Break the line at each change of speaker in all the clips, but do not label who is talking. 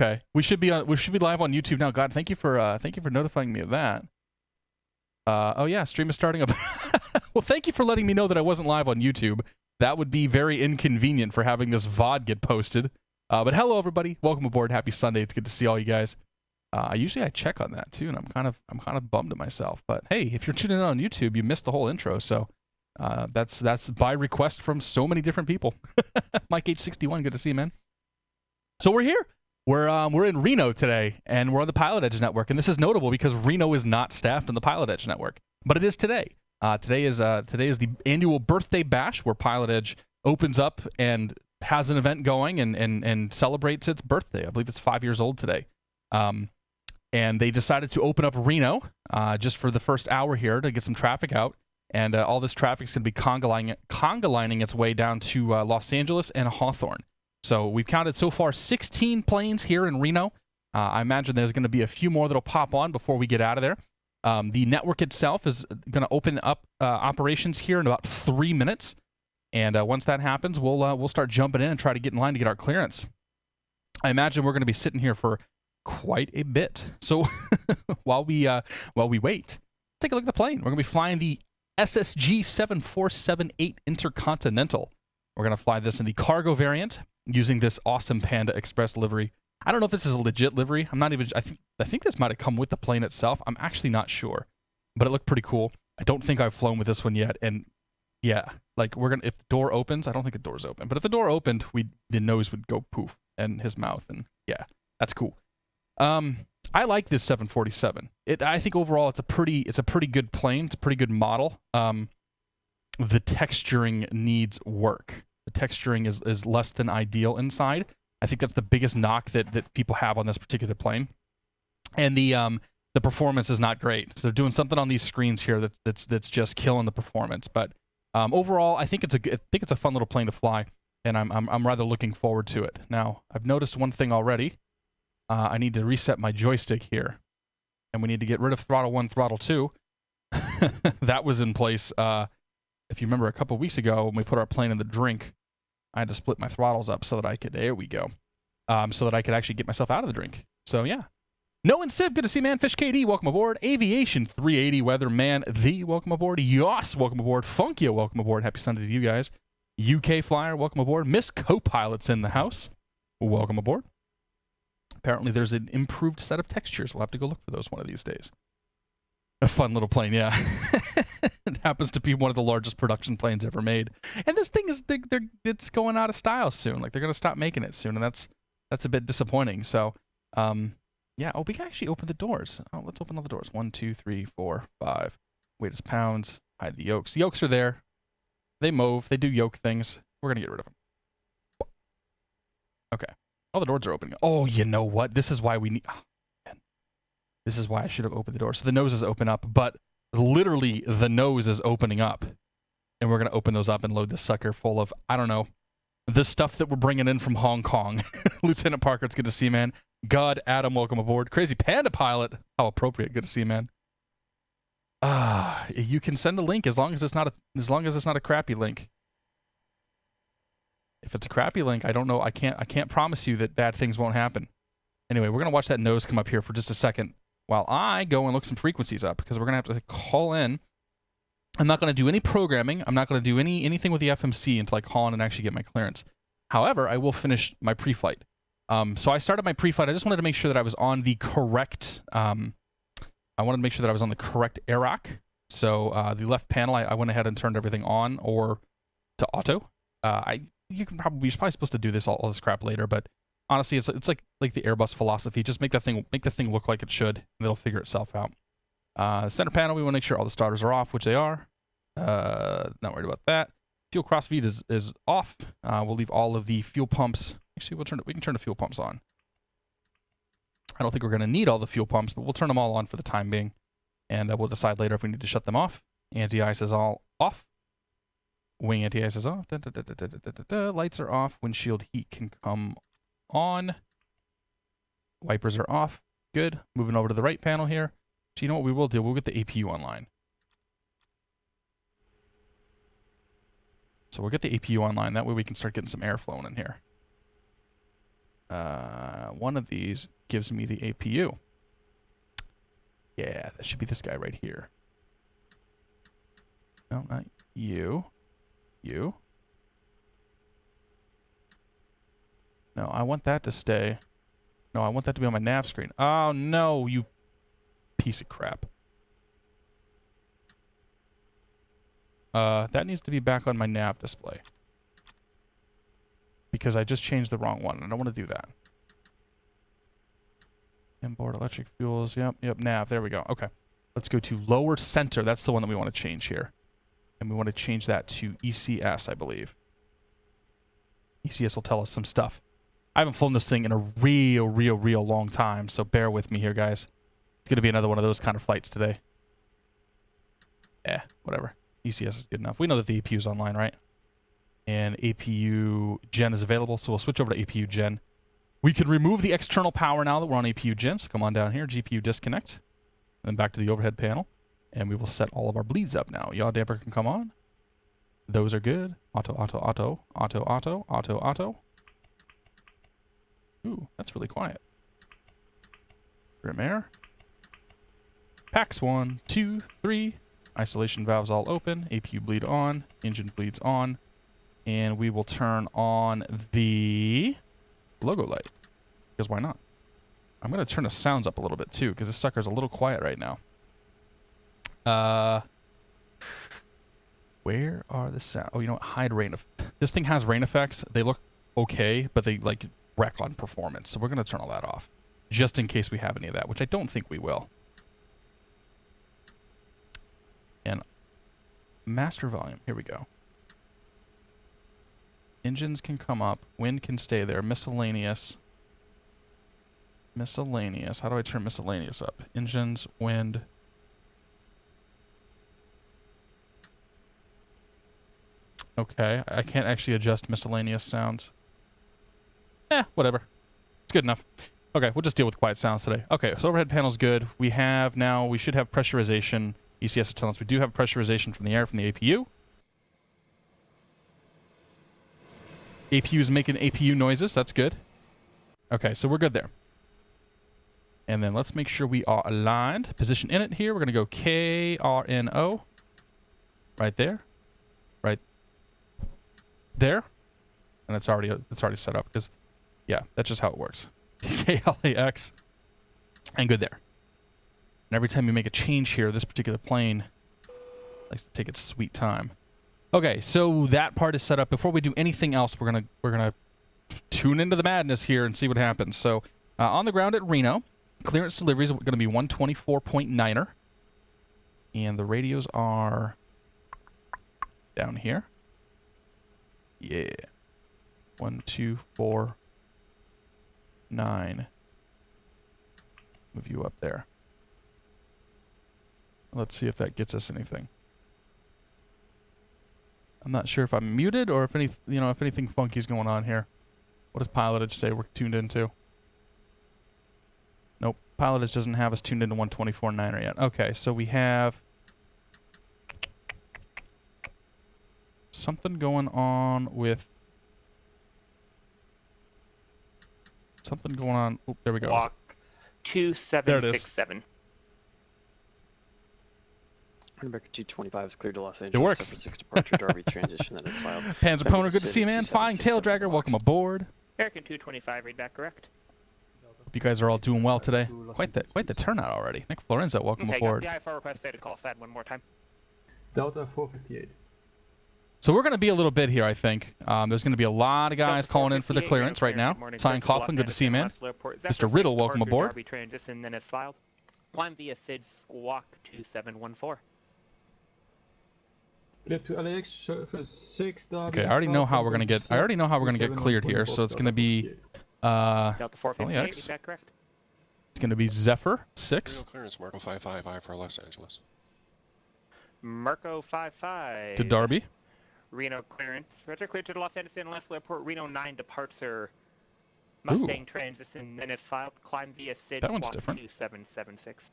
Okay, we should be live on YouTube now. God, thank you for notifying me of that. Oh yeah, stream is starting up. Well, thank you for letting me know that I wasn't live on YouTube. That would be very inconvenient for having this VOD get posted. But hello everybody, welcome aboard. Happy Sunday. It's good to see all you guys. Usually I check on that too, and I'm kind of bummed at myself. But hey, if you're tuning in on YouTube, you missed the whole intro. So that's by request from so many different people. Mike H61, good to see you, man. So we're here. We're in Reno today, and we're on the PilotEdge network. And this is notable because Reno is not staffed on the PilotEdge network, but it is today. Today is the annual birthday bash where PilotEdge opens up and has an event going and celebrates its birthday. I believe it's 5 years old today. And they decided to open up Reno just for the first hour here to get some traffic out. And all this traffic is going to be conga lining its way down to Los Angeles and Hawthorne. So we've counted so far 16 planes here in Reno. I imagine there's going to be a few more that'll pop on before we get out of there. The network itself is going to open up operations here in about 3 minutes. And once that happens, we'll start jumping in and try to get in line to get our clearance. I imagine we're going to be sitting here for quite a bit. So while we wait, take a look at the plane. We're going to be flying the SSG 7478 Intercontinental. We're going to fly this in the cargo variant using this awesome Panda Express livery. I don't know if this is a legit livery. I'm not even. I think this might have come with the plane itself. I'm actually not sure, but it looked pretty cool. I don't think I've flown with this one yet, and yeah, like if the door opens, I don't think the door's open, but if the door opened, the nose would go poof and his mouth, and yeah, that's cool. I like this 747. I think overall it's a pretty good plane. It's a pretty good model. The texturing needs work. The texturing is less than ideal inside. I think that's the biggest knock that people have on this particular plane. And the performance is not great. So they're doing something on these screens here that's just killing the performance. But overall, I think it's a fun little plane to fly, and I'm rather looking forward to it. Now, I've noticed one thing already. I need to reset my joystick here, and we need to get rid of throttle 1, throttle 2. That was in place. If you remember a couple weeks ago when we put our plane in the drink, I had to split my throttles up so that I could, there we go, so that I could actually get myself out of the drink. So yeah. No and Civ, good to see, man. Fish KD, welcome aboard. Aviation 380 Weatherman The, welcome aboard. Yoss, welcome aboard. Funkia, welcome aboard. Happy Sunday to you guys. UK Flyer, welcome aboard. Miss Copilot's in the house. Welcome aboard. Apparently there's an improved set of textures. We'll have to go look for those one of these days. A fun little plane, yeah. It happens to be one of the largest production planes ever made. And this thing is, it's going out of style soon. Like, they're going to stop making it soon, and that's a bit disappointing. So, yeah. Oh, we can actually open the doors. Oh, let's open all the doors. 1, 2, 3, 4, 5. Weight is pounds. Hide the yokes. The yokes are there. They move. They do yoke things. We're going to get rid of them. Okay. All the doors are opening. Oh, you know what? This is why we need... Oh, man. This is why I should have opened the door. So the noses open up, but literally the nose is opening up. And we're going to open those up and load this sucker full of, I don't know, the stuff that we're bringing in from Hong Kong. Lieutenant Parker, it's good to see you, man. God, Adam, welcome aboard. Crazy Panda Pilot. How appropriate. Good to see you, man. You can send a link as long as it's not a crappy link. If it's a crappy link, I don't know. I can't promise you that bad things won't happen. Anyway, we're gonna watch that nose come up here for just a second while I go and look some frequencies up, because we're gonna have to call in. I'm not gonna do any programming. I'm not gonna do anything with the FMC until I call in and actually get my clearance. However, I will finish my pre-flight. So I started my pre-flight. I just wanted to make sure that I was on the correct. I wanted to make sure that I was on the correct AIROC. So the left panel, I went ahead and turned everything on or to auto. You're probably supposed to do this all this crap later, but honestly, it's like the Airbus philosophy. Just make the thing look like it should, and it'll figure itself out. Center panel, we want to make sure all the starters are off, which they are. Not worried about that. Fuel cross feed is off. We'll leave all of the fuel pumps. Actually, we can turn the fuel pumps on. I don't think we're going to need all the fuel pumps, but we'll turn them all on for the time being, and we'll decide later if we need to shut them off. Anti-ice is all off. Wing anti-ice is off. Lights are off. Windshield heat can come on. Wipers are off. Good. Moving over to the right panel here. So you know what we will do? We'll get the APU online. So we'll get the APU online. That way we can start getting some air flowing in here. One of these gives me the APU. Yeah, that should be this guy right here. No, not you. You. No, I want that to stay. No, I want that to be on my nav screen. Oh, no, you piece of crap. That needs to be back on my nav display. Because I just changed the wrong one. I don't want to do that. Inboard electric fuels. Yep, nav. There we go. Okay. Let's go to lower center. That's the one that we want to change here. And we want to change that to ECS, I believe. ECS will tell us some stuff. I haven't flown this thing in a real long time, so bear with me here, guys. It's going to be another one of those kind of flights today. Whatever. ECS is good enough. We know that the APU is online, right? And APU Gen is available, so we'll switch over to APU Gen. We can remove the external power now that we're on APU Gen, so come on down here, GPU disconnect. Then back to the overhead panel, and we will set all of our bleeds up now. Yaw damper can come on. Those are good. Auto, auto, auto, auto, auto, auto, auto. Ooh, that's really quiet. Trim air. Packs 1, 2, 3. Isolation valves all open. APU bleed on. Engine bleeds on. And we will turn on the logo light. Because why not? I'm going to turn the sounds up a little bit too, because this sucker's a little quiet right now. Where are the sounds? Oh, you know what? Hide rain. This thing has rain effects. They look okay, but they like wreck on performance. So we're going to turn all that off. Just in case we have any of that, which I don't think we will. And master volume. Here we go. Engines can come up. Wind can stay there. Miscellaneous. Miscellaneous. How do I turn miscellaneous up? Engines, wind. Okay. I can't actually adjust miscellaneous sounds. Whatever. It's good enough. Okay, we'll just deal with quiet sounds today. Okay, so overhead panel's good. We have now, we should have pressurization. ECS is telling us we do have pressurization from the air from the APU. APU is making APU noises. That's good. Okay, so we're good there. And then let's make sure we are aligned. Position in it here. We're going to go KRNO. Right there. Right there. And it's already set up because, yeah, that's just how it works. KLAX. And good there. And every time you make a change here, this particular plane likes to take its sweet time. Okay, so that part is set up. Before we do anything else, we're gonna tune into the madness here and see what happens. So on the ground at Reno, clearance delivery is going to be 124.9er, and the radios are down here. Yeah, 124.9. Move you up there. Let's see if that gets us anything. I'm not sure if I'm muted or if anything funky's going on here. What does PilotEdge say we're tuned into? Nope, PilotEdge doesn't have us tuned into 124.9er yet. Okay, so we have something going on with Oh, there we go.
Walk 2767.
America 225 is cleared to Los Angeles.
It works.
6 departure, Darby transition, that is filed.
Panzer Poner, good to see you, man. Flying Tail Dragger, welcome aboard.
American 225, read back correct.
Hope you guys are all doing well today. Quite the turnout already. Nick Florenzo, welcome aboard.
Okay, IFR request failed to call FAD one more time.
Delta 458.
So we're going to be a little bit here, I think. There's going to be a lot of guys calling in for the clearance right now. Cyan Coughlin, good to see you, man. Mr. Riddle, welcome aboard.
Transition, then it's filed. Climb via SID Squawk 2714.
Clear to LAX, surface 6.
Okay, I already know how we're going to get cleared here. So it's going to be
Delta 458,
LAX.
is that correct?
It's going to be Zephyr 6.
Real clearance, Marco 55, I for Los Angeles.
Marco 55.
To Darby.
Reno clearance. Roger, clear to the Los Angeles International Airport. Reno 9 departure. Mustang transition, then it's filed. Climb via SID
That one's
Squawk
different.
2776.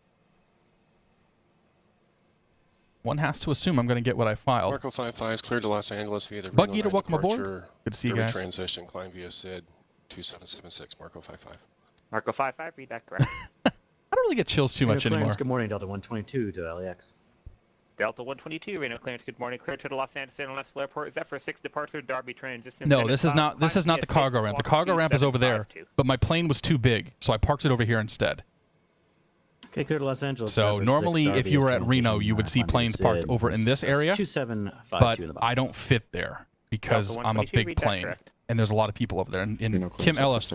One has to assume I'm going to get what I filed.
Marco 55 is cleared to Los Angeles via the
Bug
Reno
Eater,
9
welcome
departure.
aboard. Good to see you
River
guys.
Transition, climb via SID 2776, Marco 55.
Marco 55, read that correct.
I don't really get chills too much anymore.
Good morning, Delta 122 to LAX.
Delta 122, Reno clearance, good morning. Clear to the Los Angeles International Airport. Zephyr 6 departure, Derby transition.
No, this is not the cargo ramp. The cargo ramp is over there, but my plane was too big, so I parked it over here instead.
Okay, clear to Los Angeles.
So normally, if you were at Reno, you would see planes parked over in this area,
2752 in the
but
box.
I don't fit there because I'm a big plane, and there's a lot of people over there. And Kim Ellis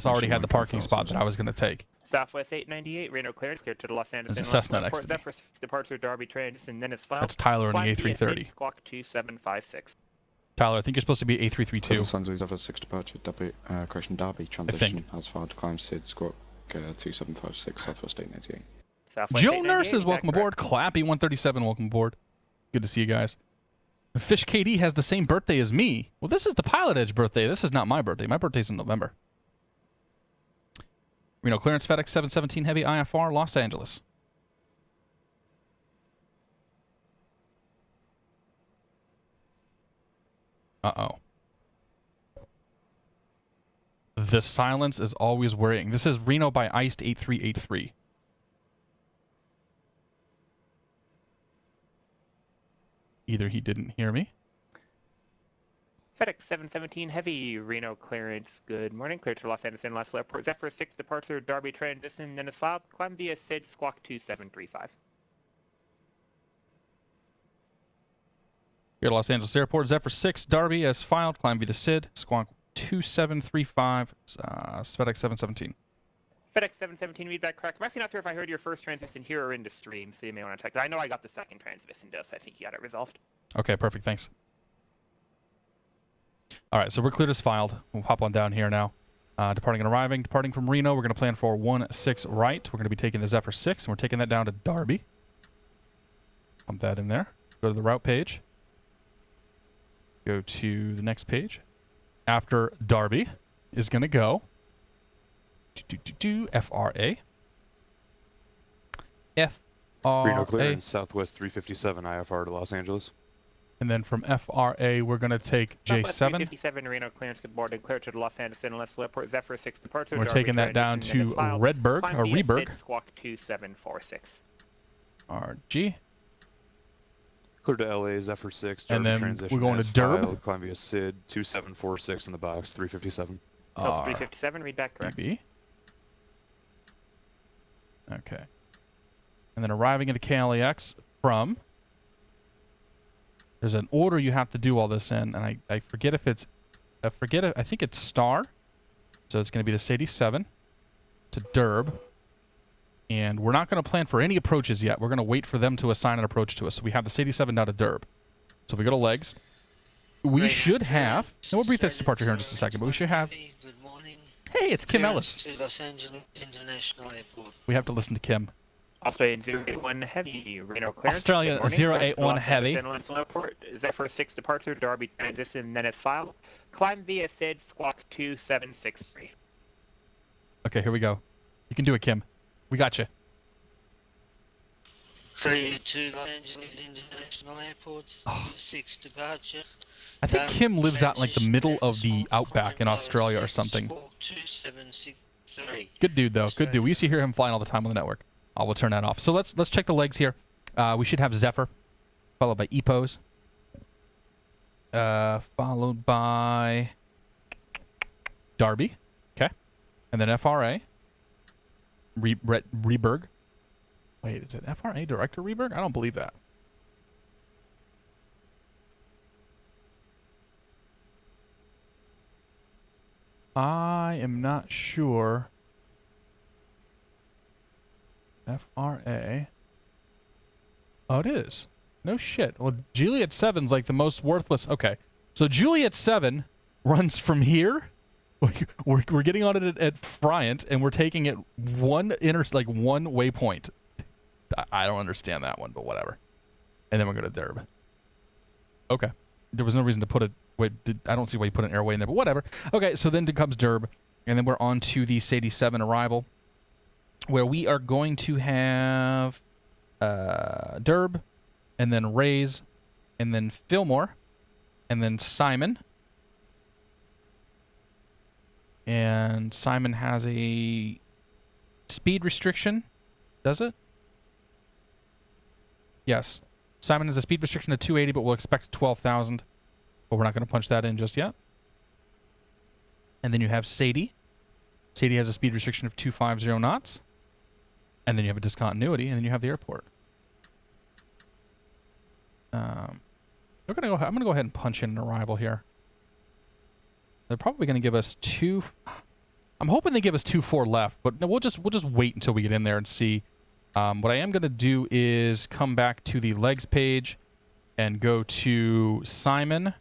already had the parking spot that I was going to take.
Southwest 898, Reno clearance, clear to the Los Angeles
There's a Cessna
International
next
Airport.
to me.
Zephyr 6 departure, Derby transition, then it's filed.
That's Tyler on the A330.
Squawk 2756.
Tyler, I think you're supposed to be A332.
Los Angeles Zephyr 6 departure, correction, Derby transition has filed climb SID squawk 2756, Southwest 898.
Southwest
Joe
898,
Nurses, welcome
correct.
aboard. Clappy 137, welcome aboard. Good to see you guys. Fish KD has the same birthday as me. Well, this is the PilotEdge birthday. This is not my birthday. My birthday's in November. Reno clearance, FedEx 717 Heavy IFR, Los Angeles. Uh-oh. The silence is always worrying. This is Reno by Iced 8383. Either he didn't hear me.
FedEx 717 Heavy, Reno clearance, good morning. Clear to Los Angeles International Airport. Zephyr 6 departure, Derby transition, then it's filed. Climb via SID, squawk 2735.
Here at Los Angeles Airport, Zephyr 6, Derby as filed. Climb via the SID, squawk 2735, FedEx 717.
FedEx 717, read that correct. I'm actually not sure if I heard your first transmission here or in the stream, so you may want to check. I know I got the second transmission, though, so I think you got it resolved.
Okay, perfect, thanks. All right, so we're cleared as filed. We'll hop on down here now. Departing and arriving. Departing from Reno, we're going to plan for 16 right. We're going to be taking the Zephyr 6, and we're taking that down to Derby. Pump that in there. Go to the route page. Go to the next page. After Derby is going to go FRA.
Reno clearance,
FRA.
Southwest 357 IFR to Los Angeles.
And then from FRA, we're going to take
Southwest
J7.
357, Reno clearance, good morning. Clear to the Los Angeles International Airport. Zephyr 6 departure.
We're
Derby
taking that down
transition, then
to
it's filed.
Redberg,
Climb
or
via
Reberg.
SID, squawk 2746.
RG.
Clear to LA, Zephyr 6,
And
Derby
then
transition.
we're going
as
to Derb.
filed. Climb via SID 2746 in the box, 357.
Delta 357, read that correct.
RB. Okay. And then arriving at the KLAX from... There's an order you have to do all this in, and I forget if it's... I think it's Star. So it's going to be the S87 to Derb. And we're not going to plan for any approaches yet. We're going to wait for them to assign an approach to us. So we have the S87 down to Derb. So if we go to legs, we should have... And we'll brief this departure here in just a second, but we should have...
Good morning.
Hey, it's Kim Ellis.
To Los Angeles International Airport.
We have to listen to Kim.
Australian 081 Heavy, Reno clearance.
Australian
good morning.
081
Los
Heavy.
Angeles International Airport. Zephyr 6 departure, Derby transition, then it's filed. Climb via SID, squawk 2763.
Okay, here we go. You can do it, Kim. We got you.
Clear to Los Angeles International Airport. 6 departure.
I think Kim lives out in like the middle of the outback in Australia or something.
2763.
Good dude, though. Good dude. We used to hear him flying all the time on the network. We'll turn that off. So let's check the legs here. We should have Zephyr, followed by EPOS, followed by Derby, okay, and then FRA, Reberg. Wait, is it FRA Director Reberg? I don't believe that. I am not sure. FRA. Oh, it is. No shit. Well, Juliet 7's like the most worthless. Okay. So Juliet 7 runs from here. We're getting on it at Friant, and we're taking it one waypoint. I don't understand that one, but whatever. And then we're going to Derb. Okay. There was no reason to put it. Wait, I don't see why you put an airway in there, but whatever. Okay, so then comes Derb, and then we're on to the S87 arrival, where we are going to have Derb, and then Rays, and then Fillmore, and then Simon, And Simon has a speed restriction. Does it? Yes. Simon has a speed restriction of 280, but we'll expect 12,000. But we're not going to punch that in just yet. And then you have Sadie. Sadie has a speed restriction of 250 knots. And then you have a discontinuity, and then you have the airport. I'm going to go ahead and punch in an arrival here. They're probably going to give us 2... I'm hoping they give us 2-4 left, but no, we'll just wait until we get in there and see. What I am going to do is come back to the legs page and go to Simon,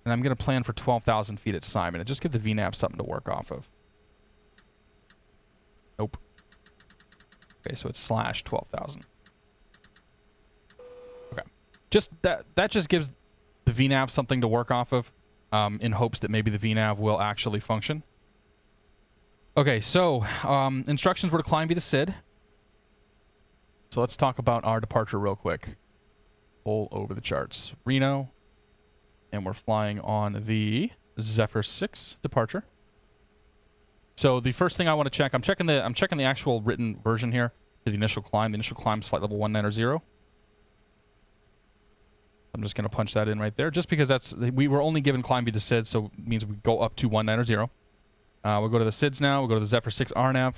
and I'm going to plan for 12,000 feet at Simon and just give the VNAV something to work off of. Nope. Okay, so it's slash 12,000. Okay. Just that just gives the VNAV something to work off of, in hopes that maybe the VNAV will actually function. Okay, so instructions were to climb via the SID. So let's talk about our departure real quick. All over the charts. Reno, and we're flying on the Zephyr 6 departure. So the first thing I want to check, I'm checking the actual written version here to the initial climb. The initial climb is flight level 190. I'm just going to punch that in right there, just because we were only given climb via the SID, so it means we go up to 190. We'll go to the SIDs now. We'll go to the Zephyr 6 RNAV.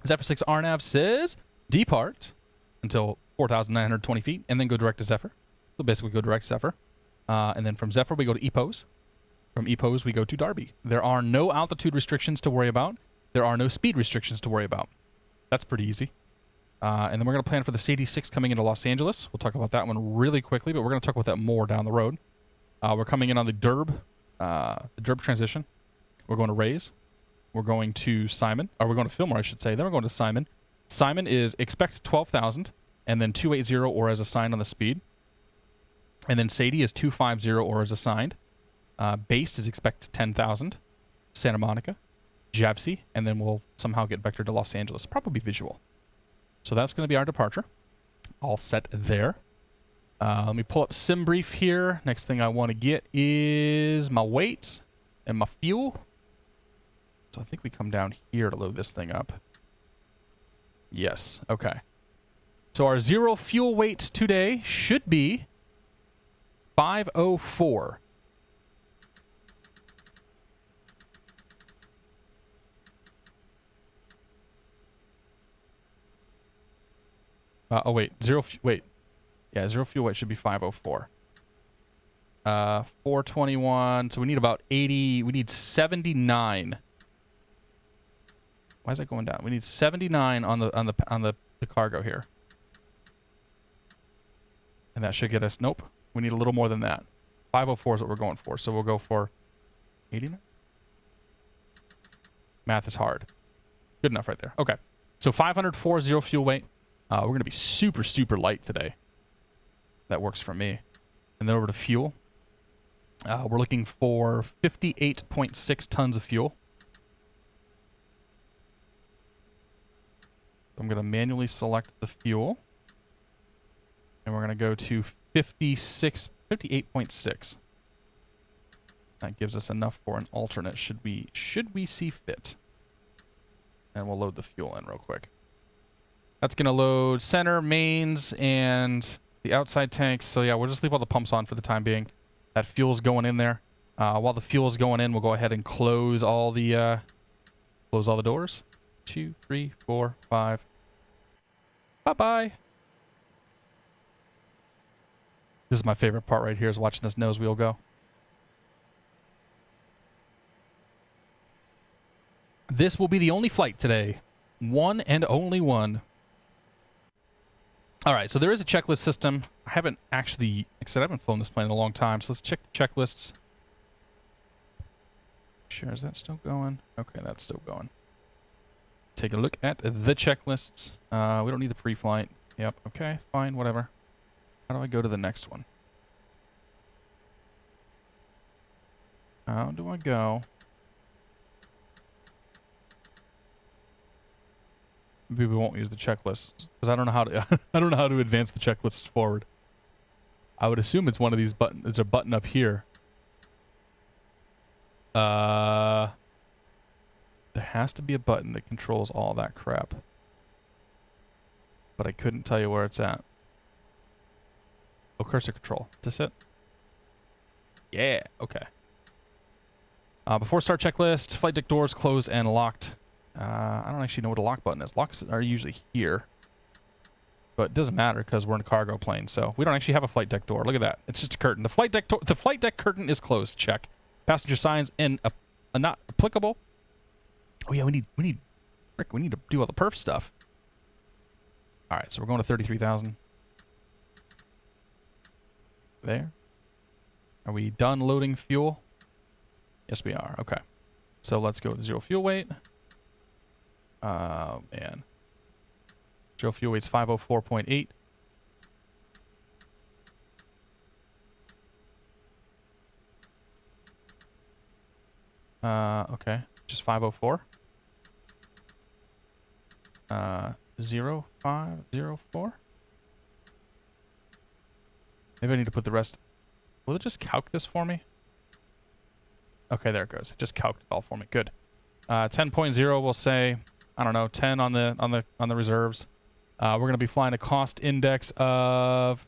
Zephyr 6 RNAV says depart until 4,920 feet, and then go direct to Zephyr. So basically go direct to Zephyr. And then from Zephyr, we go to EPOS. From EPOS, we go to Darby. There are no altitude restrictions to worry about. There are no speed restrictions to worry about. That's pretty easy. And then we're going to plan for the Sadie 6 coming into Los Angeles. We'll talk about that one really quickly, but we're going to talk about that more down the road. We're coming in on the Derb transition. We're going to Rays. We're going to Simon. Or we're going to Fillmore, I should say. Then we're going to Simon. Simon is expect 12,000, and then 280 or as assigned on the speed. And then Sadie is 250 or as assigned. Based is expect 10,000. Santa Monica, Javsi, and then we'll somehow get vectored to Los Angeles. Probably visual. So that's going to be our departure. All set there. Let me pull up SimBrief here. Next thing I want to get is my weights and my fuel. So I think we come down here to load this thing up. Yes. Okay. So our zero fuel weight today should be 504. Oh, wait. Wait. Yeah, zero fuel weight should be 504. 421. So we need about 80. We need 79. Why is that going down? We need 79 on the cargo here. And that should get us... Nope. We need a little more than that. 504 is what we're going for. So we'll go for 89. Math is hard. Good enough right there. Okay. So 504 zero fuel weight. We're going to be super, super light today. That works for me. And then over to fuel. We're looking for 58.6 tons of fuel. I'm going to manually select the fuel. And we're going to go to 58.6. That gives us enough for an alternate should we see fit. And we'll load the fuel in real quick. That's going to load center, mains, and the outside tanks. So yeah, we'll just leave all the pumps on for the time being. That fuel's going in there. While the fuel's going in, we'll go ahead and close all the doors. 2, 3, 4, 5. Bye-bye. This is my favorite part right here, is watching this nose wheel go. This will be the only flight today. One and only one. All right, so there is a checklist system. I haven't actually, like I said, I haven't flown this plane in a long time, so let's check the checklists. Sure, is that still going? Okay, that's still going. Take a look at the checklists. We don't need the pre-flight. Yep, okay, fine, whatever. How do I go to the next one? How do I go? Maybe we won't use the checklists because I don't know how to. I don't know how to advance the checklists forward. I would assume it's one of these buttons. It's a button up here. has to be a button that controls all that crap. But I couldn't tell you where it's at. Oh, cursor control. Is this it? Yeah, okay. Before start checklist, flight deck doors closed and locked. I don't actually know what a lock button is. Locks are usually here. But it doesn't matter because we're in a cargo plane, so we don't actually have a flight deck door. Look at that. It's just a curtain. The flight deck curtain is closed. Check. Passenger signs in not applicable. Oh yeah, we need to do all the perf stuff. All right, so we're going to 33,000. There. Are we done loading fuel? Yes, we are. Okay. So let's go with 0 fuel weight. Man. 0 fuel weight's 504.8. Okay. Just 504. 0504. Maybe I need to put the rest. Will it just calc this for me? Okay, there it goes. It just calced it all for me. Good. 10.0 we'll say, I don't know, 10 on the reserves. We're going to be flying a cost index of...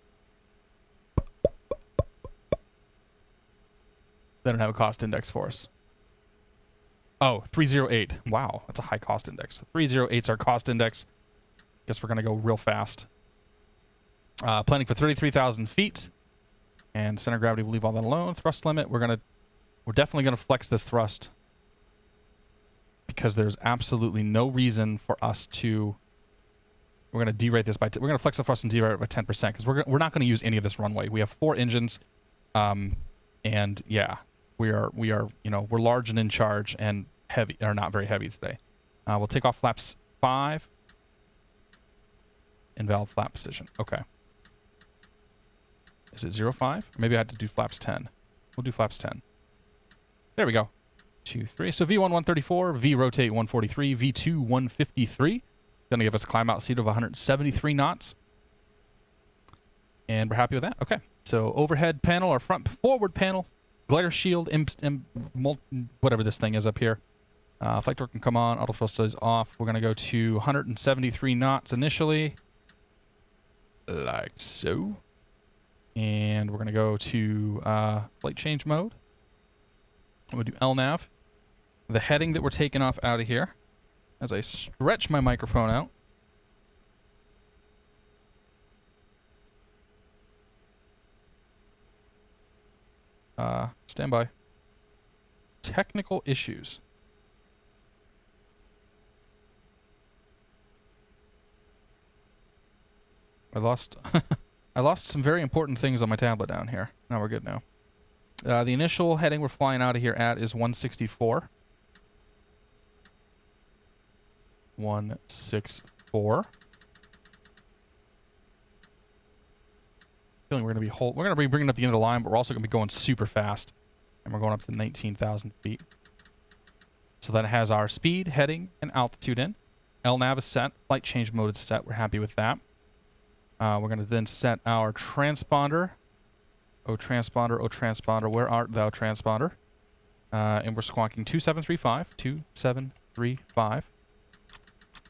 They don't have a cost index for us. Oh, 308. Wow, that's a high cost index. 308's our cost index. Guess we're going to go real fast. Planning for 33,000 feet. And center of gravity, we'll leave all that alone. Thrust limit, we're definitely going to flex this thrust. Because there's absolutely no reason for us to... We're going to derate this by... We're going to flex the thrust and derate it by 10% because we're not going to use any of this runway. We have 4 engines. And yeah, we are we're large and in charge and heavy, or not very heavy today. We'll take off flaps 5. Invalid flap position. Okay. Is it 05? Maybe I had to do flaps 10. We'll do flaps 10. There we go. 2, 3. So V1 134, V rotate 143, V2 153. Gonna give us a climb out speed of 173 knots. And we're happy with that. Okay. So overhead panel or forward panel, glare shield, whatever this thing is up here. Flight torque can come on, auto thrust is off. We're gonna go to 173 knots initially. Like so. And we're gonna go to flight change mode. I'm gonna do LNAV. The heading that we're taking off out of here, as I stretch my microphone out. Stand by. Technical issues. I lost some very important things on my tablet down here. Now we're good now. The initial heading we're flying out of here at is 164. 164. Feeling we're gonna be bringing up the end of the line, but we're also gonna be going super fast, and we're going up to 19,000 feet. So that has our speed, heading, and altitude in. LNAV is set. Flight change mode is set. We're happy with that. We're gonna then set our transponder. Oh transponder, oh transponder, where art thou, transponder? And we're squawking 2735, 2735.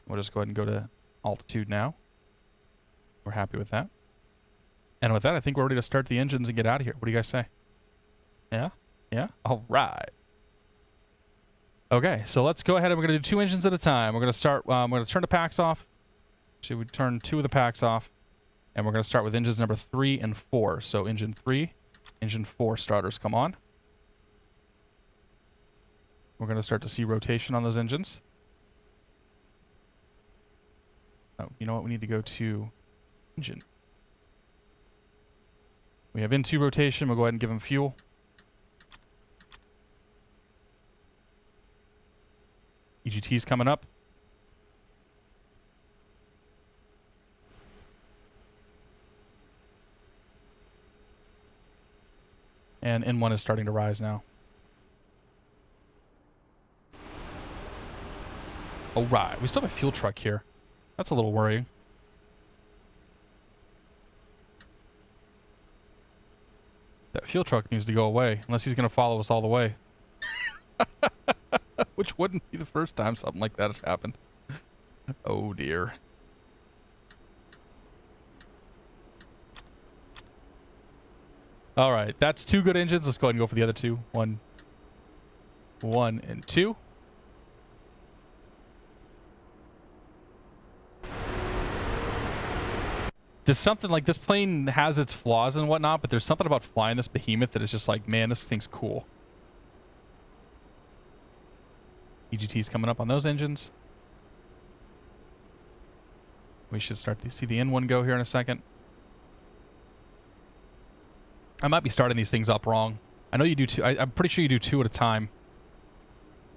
We'll just go ahead and go to altitude now. We're happy with that. And with that, I think we're ready to start the engines and get out of here. What do you guys say? Yeah? Yeah? All right. Okay, so let's go ahead and we're going to do 2 engines at a time. We're going to start, we're going to turn the packs off. Actually, we turn 2 of the packs off. And we're going to start with engines number 3 and 4. So engine 3, engine 4 starters come on. We're going to start to see rotation on those engines. Oh, you know what? We need to go to engine. We have into rotation. We'll go ahead and give them fuel. EGT's coming up. And N1 is starting to rise now. All right, we still have a fuel truck here. That's a little worrying. That fuel truck needs to go away, unless he's going to follow us all the way. Which wouldn't be the first time something like that has happened. Oh dear. All right, that's 2 good engines. Let's go ahead and go for the other 2. 1 and 2. There's something like this plane has its flaws and whatnot, but there's something about flying this behemoth that is just like, man, this thing's cool. EGT's coming up on those engines. We should start to see the N1 go here in a second. I might be starting these things up wrong. I know you do 2. I'm pretty sure you do 2 at a time.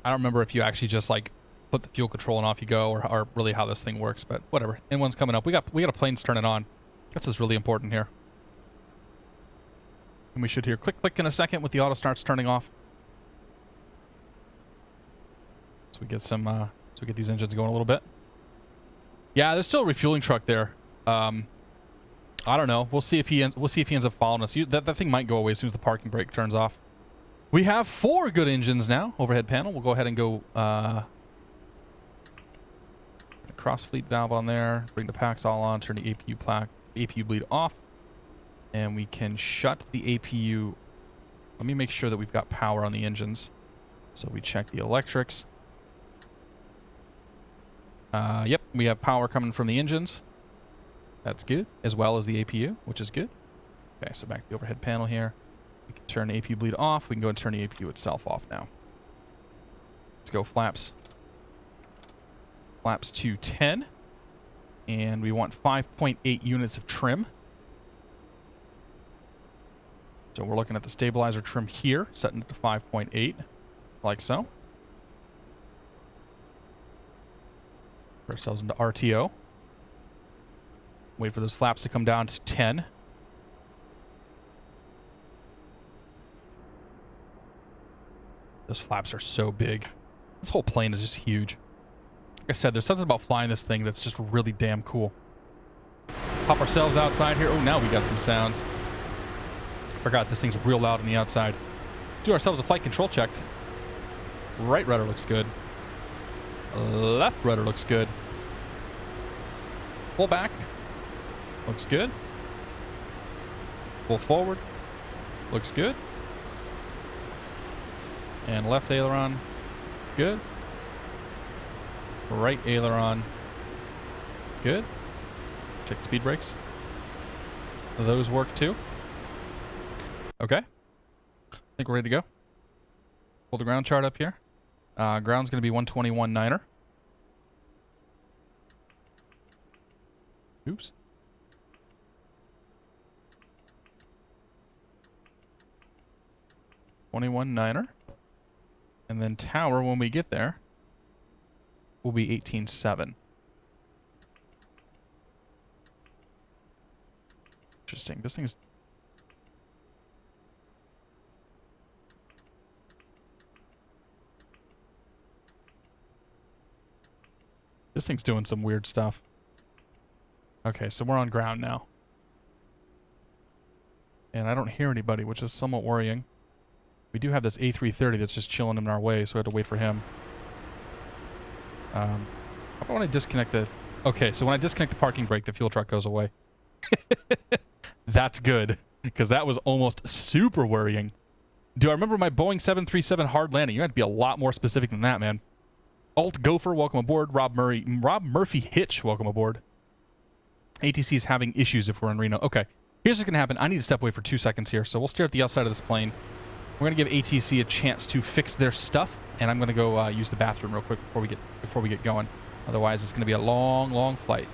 I don't remember if you actually just like put the fuel control and off you go, or really how this thing works. But whatever. N1's coming up. We got a plane to turn it on. That's what's really important here. And we should hear click click in a second with the auto starts turning off. So we get some. So we get these engines going a little bit. Yeah, there's still a refueling truck there. I don't know. We'll see if he ends up following us. That thing might go away as soon as the parking brake turns off. We have 4 good engines now. Overhead panel. We'll go ahead and go cross fleet valve on there. Bring the packs all on. Turn the APU bleed off, and we can shut the APU. Let me make sure that we've got power on the engines. So we check the electrics. Yep, we have power coming from the engines. That's good, as well as the APU, which is good. Okay, so back to the overhead panel here. We can turn the APU bleed off. We can go and turn the APU itself off now. Let's go flaps. Flaps to 10. And we want 5.8 units of trim. So we're looking at the stabilizer trim here, setting it to 5.8, like so. Put ourselves into RTO. Wait for those flaps to come down to 10. Those flaps are so big. This whole plane is just huge. Like I said, there's something about flying this thing that's just really damn cool. Pop ourselves outside here. Oh, now we got some sounds. Forgot this thing's real loud on the outside. Do ourselves a flight control check. Right rudder looks good. Left rudder looks good. Pull back. Looks good. Pull forward. Looks good. And left aileron. Good. Right aileron. Good. Check the speed brakes. Those work too. Okay. I think we're ready to go. Pull the ground chart up here. Ground's going to be 121.9er. Oops. $21.9er. And then tower, when we get there, will be 18.7. Interesting. This thing's... This thing's doing some weird stuff. Okay, so we're on ground now. And I don't hear anybody, which is somewhat worrying. We do have this A330 that's just chilling in our way, so we have to wait for him. How about when I disconnect the... Okay, so when I disconnect the parking brake, the fuel truck goes away. That's good, because that was almost super worrying. Do I remember my Boeing 737 hard landing? You had to be a lot more specific than that, man. Alt Gopher, welcome aboard. Rob Murphy Hitch, welcome aboard. ATC is having issues if we're in Reno. Okay, here's what's going to happen. I need to step away for 2 seconds here, so we'll stare at the outside of this plane. We're going to give ATC a chance to fix their stuff, and I'm going to go use the bathroom real quick before we get going. Otherwise, it's going to be a long, long flight.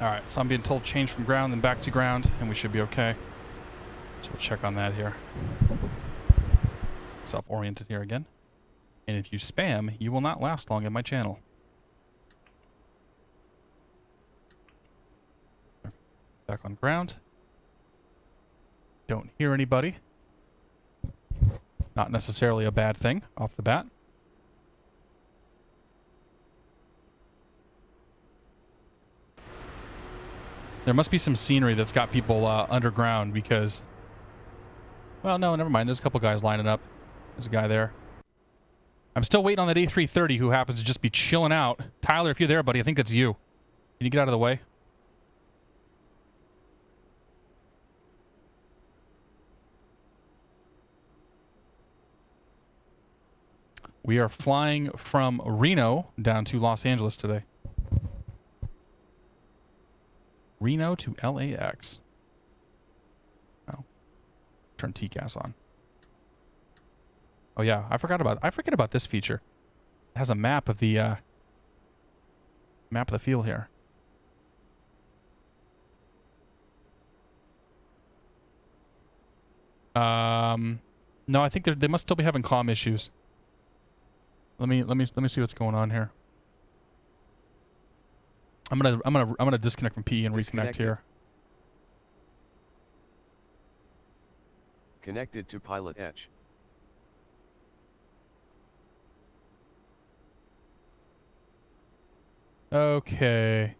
Alright, so I'm being told change from ground, then back to ground, and we should be okay. So we'll check on that here. Self-oriented here again. And if you spam, you will not last long in my channel. Back on ground. Don't hear anybody. Not necessarily a bad thing off the bat. There must be some scenery that's got people underground because... Well, no, never mind. There's a couple guys lining up. There's a guy there. I'm still waiting on that A330 who happens to just be chilling out. Tyler, if you're there, buddy, I think that's you. Can you get out of the way? We are flying from Reno down to Los Angeles today. Reno to LAX. Oh. Turn TCAS on. Oh yeah, I forget about this feature. It has a map of the field here. No, I think they must still be having comm issues. Let me see what's going on here. I'm gonna disconnect from PE and reconnect here.
Connected to PilotEdge.
Okay.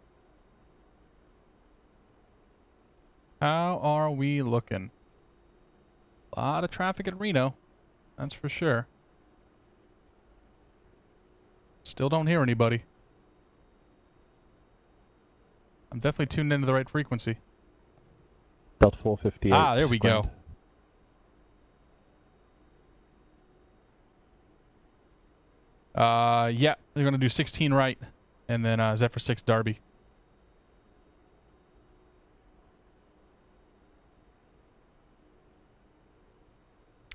How are we looking? A lot of traffic at Reno. That's for sure. Still don't hear anybody. I'm definitely tuned into the right frequency.
Delta 458.
Ah, there we go. Yeah, they're gonna do 16 right, and then Zephyr 6 Darby.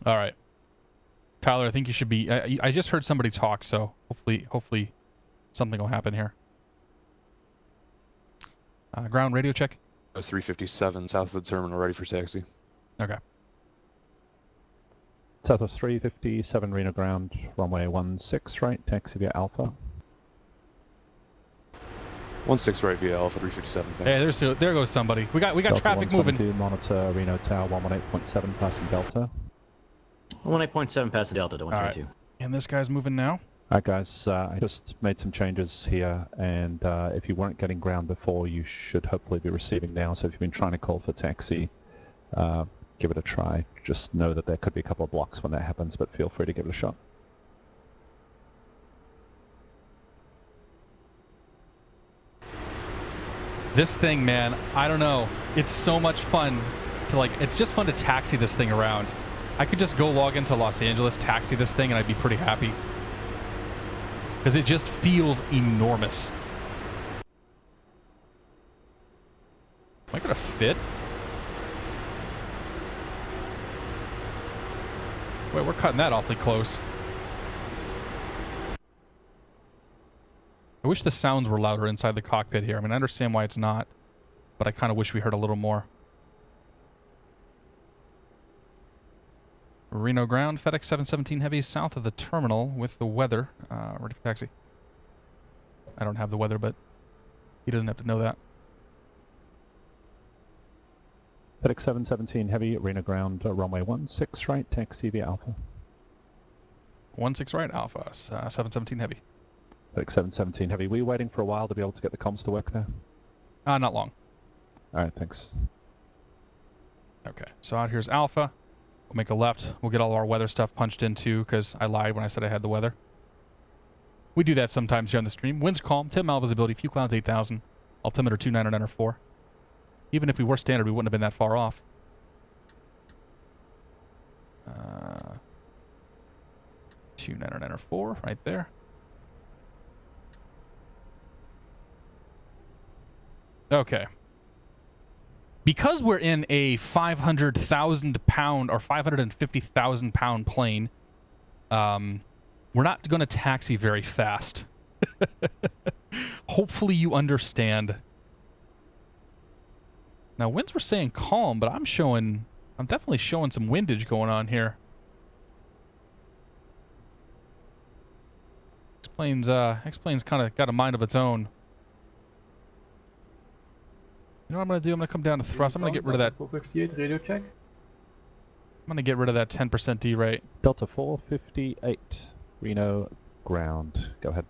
All right, Tyler, I think you should be. I just heard somebody talk, so hopefully, something will happen here. Ground radio check.
That was 357 south of the terminal, ready for taxi.
Okay.
Southwest 357 Reno ground, runway 16 right, taxi via Alpha.
16 right via Alpha 357. Thanks.
Hey, there goes somebody. We got
Delta
traffic moving.
Monitor Reno Tower 118.7 passing Delta.
18.7 past the Delta to 122.
Right. And this guy's moving now.
Alright guys, I just made some changes here, and if you weren't getting ground before, you should hopefully be receiving now. So if you've been trying to call for taxi, give it a try. Just know that there could be a couple of blocks when that happens, but feel free to give it a shot.
This thing, man, I don't know. It's so much fun to it's just fun to taxi this thing around. I could just go log into Los Angeles, taxi this thing, and I'd be pretty happy. Because it just feels enormous. Am I gonna fit? Wait, we're cutting that awfully close. I wish the sounds were louder inside the cockpit here. I mean, I understand why it's not, but I kind of wish we heard a little more. Reno ground, FedEx 717 Heavy south of the terminal with the weather. Ready for taxi. I don't have the weather, but he doesn't have to know that.
FedEx 717 Heavy, Reno ground, runway 16 right, taxi via Alpha.
16 right, Alpha, 717 Heavy.
FedEx 717 Heavy, were you waiting for a while to be able to get the comms to work there?
Not long.
Alright, thanks.
Okay, so out here's Alpha. We'll make a left. We'll get all our weather stuff punched in too, because I lied when I said I had the weather. We do that sometimes here on the stream. Winds calm, 10 mile visibility, few clouds 8,000, altimeter 2994. Even if we were standard, we wouldn't have been that far off. 2994 right there. Okay. Because we're in a 500,000 pound or 550,000 pound plane, we're not going to taxi very fast. Hopefully you understand. Now, winds were saying calm, but I'm definitely showing some windage going on here. X-Plane's kind of got a mind of its own. You know what I'm going to do? I'm going to come down to thrust. I'm going to get rid of that.
458, radio check.
I'm going to get rid of that 10% D rate.
Delta 458, Reno, ground. Go ahead.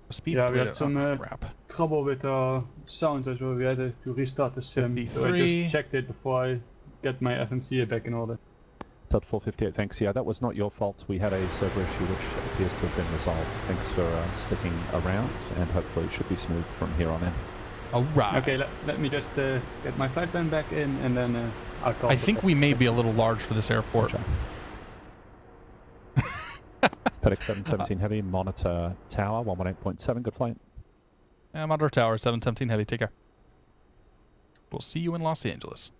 Speed
Yeah, we had some
crap.
trouble with our sound as well. We had to restart the sim. So I
53.
just checked it before I get my FMC back in order.
Delta 458, thanks. Yeah, that was not your fault. We had a server issue which appears to have been resolved. Thanks for sticking around, and hopefully it should be smooth from here on in.
All right.
Okay, let me just get my flight plan back in, and then I'll call.
I think we may be a little large for this airport.
FedEx 717 Heavy, monitor tower, 118.7, good flight.
Yeah, monitor tower, 717 Heavy, take care. We'll see you in Los Angeles.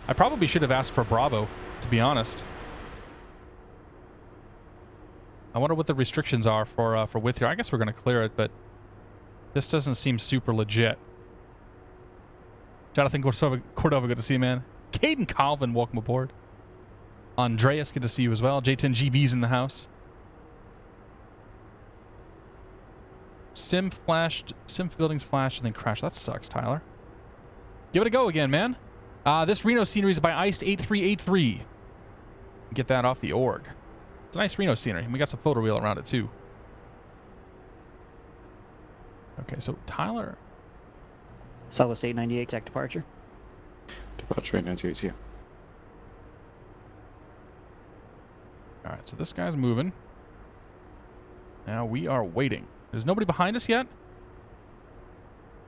I probably should have asked for Bravo, to be honest. I wonder what the restrictions are for width here. I guess we're going to clear it, but this doesn't seem super legit. Jonathan Cordova, good to see you, man. Caden Calvin, welcome aboard. Andreas, good to see you as well. J10GB's in the house. Sim buildings flashed and then crashed. That sucks, Tyler. Give it a go again, man. This Reno scenery is by Iced 8383. Get that off the org. It's a nice Reno scenery. And we got some photo reel around it too. Okay, so Tyler.
Southwest 898, tech departure.
Departure 898 here.
Alright, so this guy's moving. Now we are waiting. There's nobody behind us yet?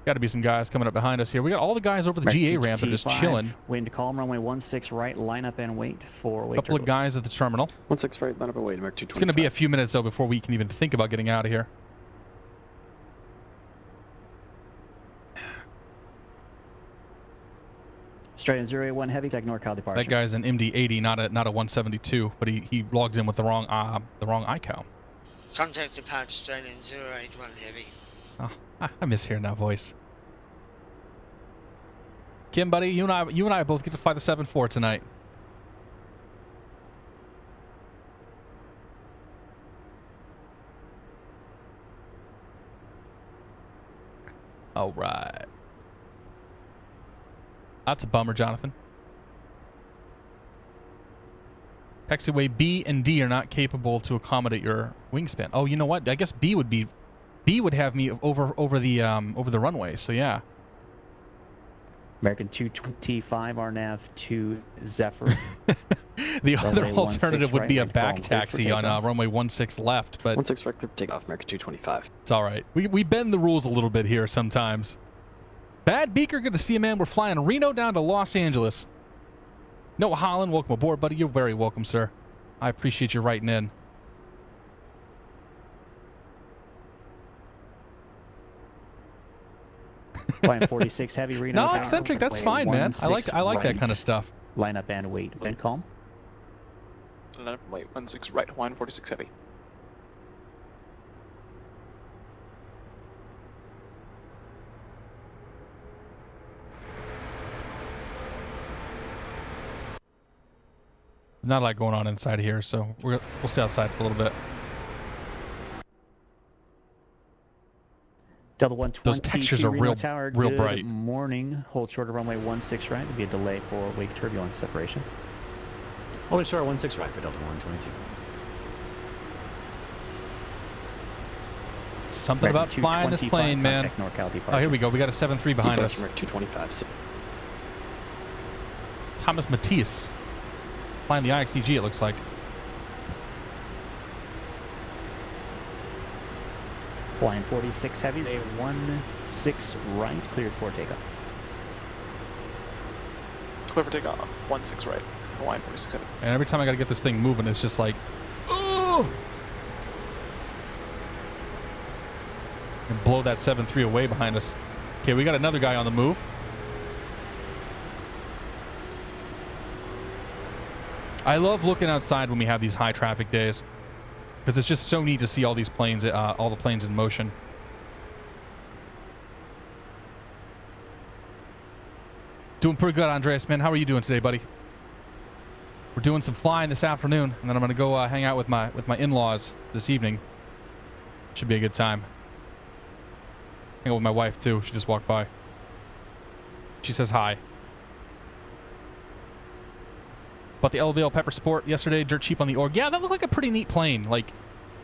Got to be some guys coming up behind us here. We got all the guys over the GA ramp that are just chilling.
Wind calm, runway 16 right, line up and wait for wake.
Couple of guys at the terminal.
16 right, line up and wait, American 225.
It's going to be a few minutes though before we can even think about getting out of here.
Australian 081 heavy, tech NorCal departure.
That guy's an MD-80, not a 172, but he logged in with the wrong ICAO.
Contact departure Australian 081 heavy.
Oh, I miss hearing that voice. Kim, buddy, you and I both get to fly the 7-4 tonight. All right. That's a bummer, Jonathan. Taxiway B and D are not capable to accommodate your wingspan. Oh, you know what? I guess B would have me over the runway. So yeah.
American 225 RNAV to Zephyr.
The other alternative would be a
right,
back taxi on runway 16 left, but
16 right, clear for takeoff, American 225.
it's all right. We bend the rules a little bit here sometimes. Bad Beaker, good to see you, man. We're flying Reno down to Los Angeles. Noah Holland, welcome aboard, buddy. You're very welcome, sir. I appreciate you writing in.
Flying 46 heavy Reno.
No, eccentric, that's fine, man. I like that kind of stuff.
Line up and wait. Wind calm.
Line up and wait. 16 right, Hawaiian 46 heavy.
Not a lot going on inside here, so we'll stay outside for a little bit.
Delta 120.
Those textures are real bright.
Good morning. Hold short of runway 16 right. There'll be a delay for wake turbulence separation.
Hold short 16 right for Delta 122.
Something about flying this plane, man. Oh, here we go. We got a 7-3 behind us.
225.
Thomas Matthias. Flying the IXEG, it looks like.
Flying 46 heavy, a 16 right, cleared for takeoff.
Clear for takeoff, 16 right, Hawaiian 46 heavy.
And every time I gotta get this thing moving, it's just like, oh! And blow that 7-3 away behind us. Okay, we got another guy on the move. I love looking outside when we have these high traffic days, because it's just so neat to see all these planes, all the planes in motion. Doing pretty good, Andreas, man. How are you doing today, buddy? We're doing some flying this afternoon, and then I'm gonna go hang out with my in-laws this evening. Should be a good time. Hang out with my wife too. She just walked by. She says hi. But the LBL Pepper Sport yesterday, dirt cheap on the org. Yeah, that looked like a pretty neat plane. Like,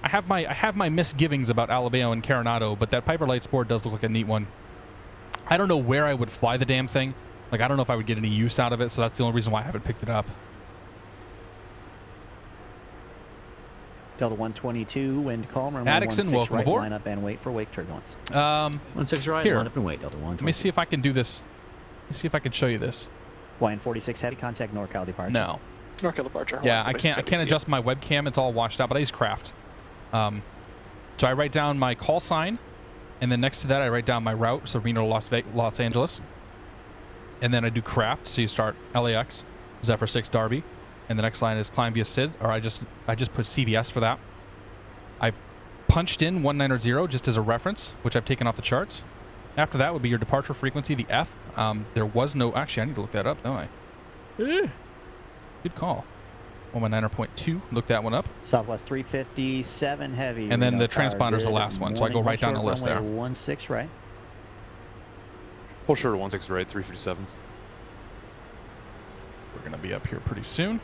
I have my misgivings about Alabama and KRNO, but that Piper Light Sport does look like a neat one. I don't know where I would fly the damn thing. Like, I don't know if I would get any use out of it, so that's the only reason why I haven't picked it up.
Delta 122, wind calm.
Addison, welcome
right,
aboard.
Line up and wait for wake turbulence.
16 right,
here.
line up and wait, Delta 122.
Let me see if I can do this. Let me see if I can show you this.
Hawaiian 46 heavy, contact NorCal departure.
No.
NorCal departure.
Yeah, I can't adjust my webcam. It's all washed out, but I use craft. So I write down my call sign, and then next to that I write down my route, so Reno to Los Angeles. And then I do craft, so you start LAX, Zephyr 6 Darby, and the next line is climb via SID, or I just put CVS for that. I've punched in 190 just as a reference, which I've taken off the charts. After that would be your departure frequency, the F. There was no, actually I need to look that up, don't I? Good call. 119.2, look that one up.
Southwest 357 heavy.
And then
Reno
the transponder's the last one, so I go right down the list there.
16 right.
Pull short at 16 right, 357.
We're going to be up here pretty soon.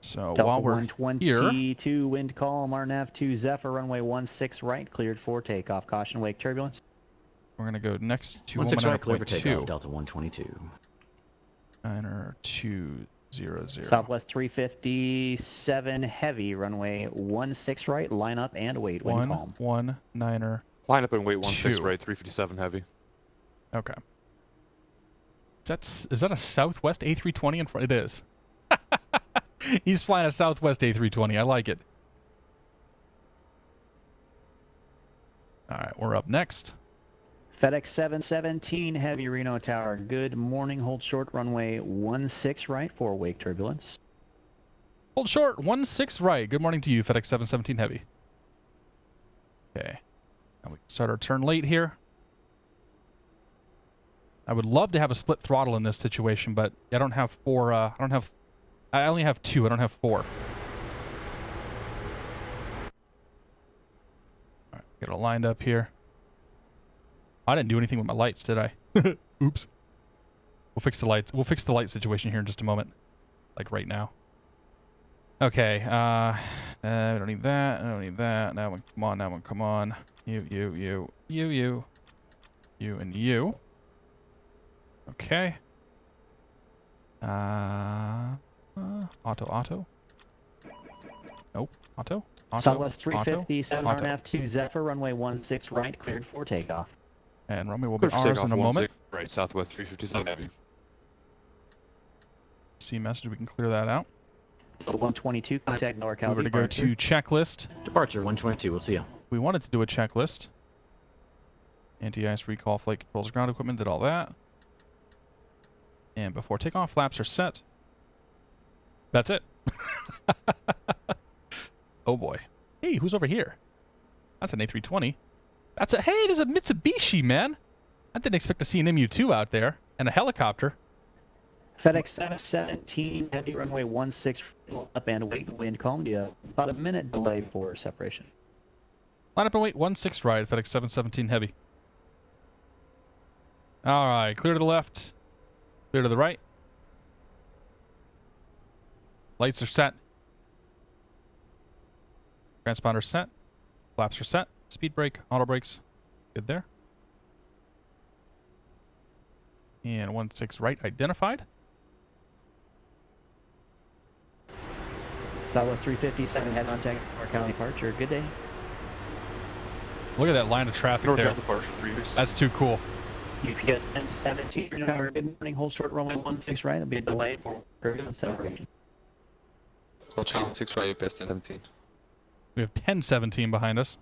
So
Delta
while we're
122,
here,
wind calm, RNAV 2 Zephyr, runway 16 right, cleared for takeoff. Caution, wake turbulence.
we're going to go next to
16 right, clear for
119.2.
takeoff, Delta 122.
90200.
Southwest 357 heavy, runway 16 right, line up and wait, wind calm.
119.
Line up and wait 16
Two.
right, 357 heavy.
Okay. Is that a Southwest A320 in front? It is. He's flying a Southwest A320. I like it. All right, we're up next.
FedEx 717 heavy, Reno Tower. Good morning. Hold short, runway 16 right for wake turbulence.
Hold short, 16 right. Good morning to you, FedEx 717 heavy. Okay. Now we can start our turn late here. I would love to have a split throttle in this situation, but I don't have four. I only have two. I don't have four. All right, get it lined up here. I didn't do anything with my lights, did I? Oops. We'll fix the lights. We'll fix the light situation here in just a moment, like right now. Okay. I don't need that. I don't need that. That one, come on. That one, come on. You, and you. Okay. Auto. Nope. Auto.
Southwest 357 RNAV 2 Zephyr, runway 16 right, cleared for takeoff.
And runway will be ours in a moment.
Right, Southwest 357 heavy.
See message, we can clear that out.
122, contact NorCal.
We're going to go to checklist.
Departure 122, we'll see you.
We wanted to do a checklist. Anti-ice recall, flight controls, ground equipment, did all that. And before takeoff, flaps are set. That's it. Oh boy. Hey, who's over here? That's an A320. Hey, there's a Mitsubishi, man. I didn't expect to see an MU-2 out there. And a helicopter.
FedEx 717, heavy, runway 16 up and wait, wind calm. Do you have about a minute delay for separation?
Line up and wait, 16 right, FedEx 717 heavy. All right, clear to the left. Clear to the right. Lights are set. Transponder set. Flaps are set. Speed brake, auto brakes. Good there. And 16 right identified.
Southwest 357, head contact NorCal departure. Good day.
Look at that line of traffic there.
Departure 357.
That's too cool.
UPS 1017, good morning, hold short, runway 16 right. There'll be a delay for turbulence separation.
Hold short 16 right, UPS 1017.
We have 1017 behind us.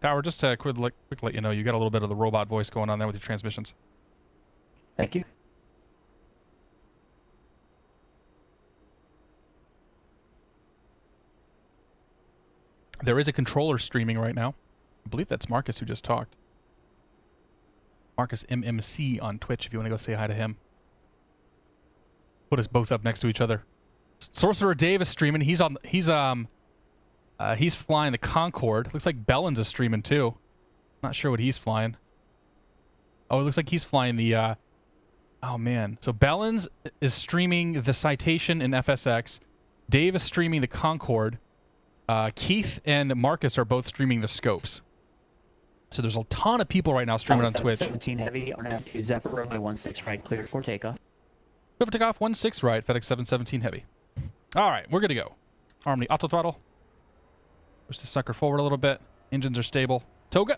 Tower, just to quick let you know, you got a little bit of the robot voice going on there with your transmissions.
Thank you.
There is a controller streaming right now. I believe that's Marcus who just talked. Marcus MMC on Twitch if you want to go say hi to him. Put us both up next to each other. Sorcerer Dave is streaming. He's flying the Concorde. Looks like Bellins is streaming too. Not sure what he's flying. Oh, it looks like he's flying the oh man. So Bellins is streaming the Citation in FSX. Dave is streaming the Concorde. Keith and Marcus are both streaming the Scopes. So there's a ton of people right now streaming on Twitch.
17 heavy on to Zephyr runway 16 right, cleared for takeoff.
Go for takeoff, 16 right, FedEx 717 heavy. All right, we're good to go. Arm the auto throttle. Push the sucker forward a little bit. Engines are stable. Toga.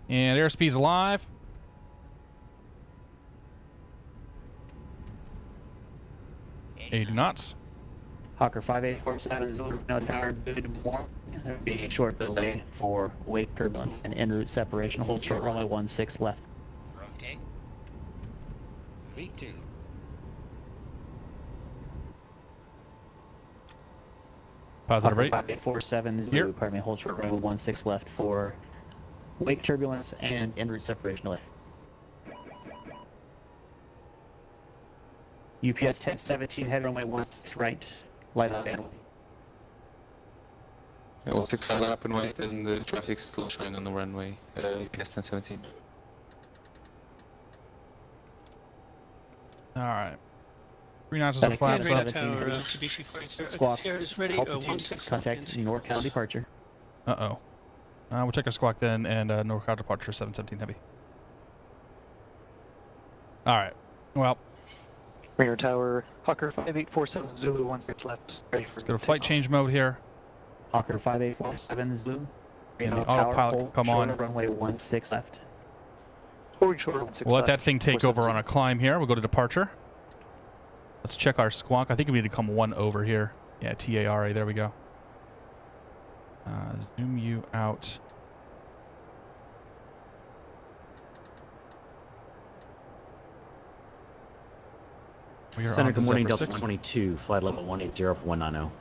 And airspeed's alive. 80 knots.
Hawker 5847 Zulu no tower, good morning. There'll be a short delay for wake turbulence and en route separation. Hold short runway 16 left.
Okay. 3, 2.
Positive rate.
5847 Zulu, pardon me, hold short runway 16 left for wake turbulence and en route separation delay. UPS 1017 head runway 16 right, light up and
Yeah, 16 line up and wait, and the traffic's still showing on the runway. UPS 1017.
All right. 3 notches of flaps up.
Squawk, contact NorCal departure.
Uh-oh. We'll check our squawk then, and NorCal departure 717 heavy. All right. Well,
Reno Tower, Hawker 5847 Zulu 16 left. Ready for
let's go to flight change mode here.
Hawker 5847 Zulu.
And the
Reno Tower,
autopilot come on.
Runway 16 left.
We'll let that thing take over on a climb here. We'll go to departure. Let's check our squawk. I think we need to come one over here. Yeah, TARA. There we go. Zoom you out. We are
Center,
on
good morning,
Zephyr
Delta
6.
22, flight level 180 for 190.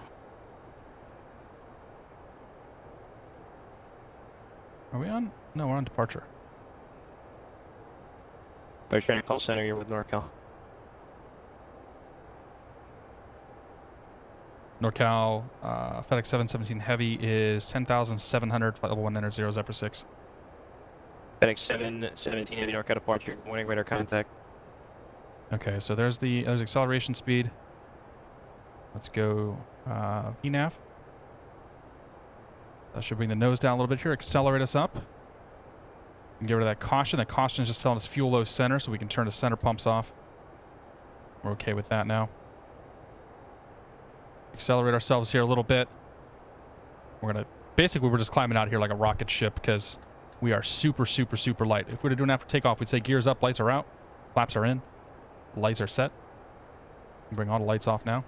Are we on? No, we're on departure.
By trying to call center, you're with NorCal.
NorCal, FedEx 717 Heavy is 10,700, flight level 190, Zephyr 6.
FedEx 717 Heavy NorCal departure, warning radar contact.
Okay, so there's acceleration speed. Let's go VNAV. That should bring the nose down a little bit here, accelerate us up. And get rid of that caution. That caution is just telling us fuel low center, so we can turn the center pumps off. We're okay with that now. Accelerate ourselves here a little bit. We're just climbing out here like a rocket ship because we are super, super, super light. If we were to do an after takeoff, we'd say gears up, lights are out, flaps are in, lights are set. Bring all the lights off now.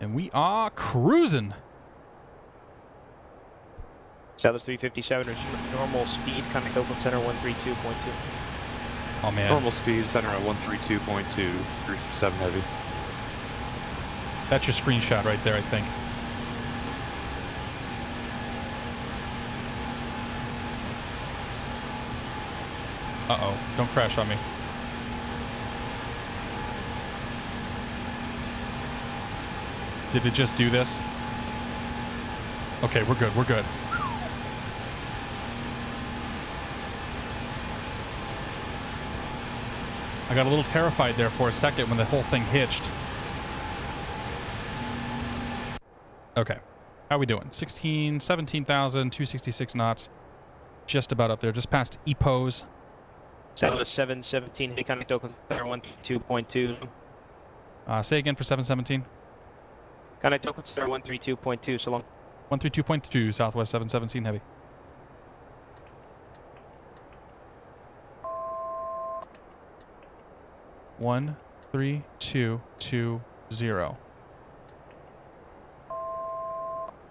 And we are cruising.
Southwest 357 is normal speed, contact open center 132.2.
Oh man.
Normal speed, center at 132.2, 357 heavy.
That's your screenshot right there, I think. Uh-oh, don't crash on me. Did it just do this? Okay, we're good, we're good. I got a little terrified there for a second when the whole thing hitched. Okay. How are we doing? 17,266 knots. Just about up there, just past EPOs.
Southwest 717, heavy contact open center 132.2.
Say again for 717.
Contact open center 132.2, so long.
132.2, Southwest 717 heavy. One, 3, 2, 2, 0.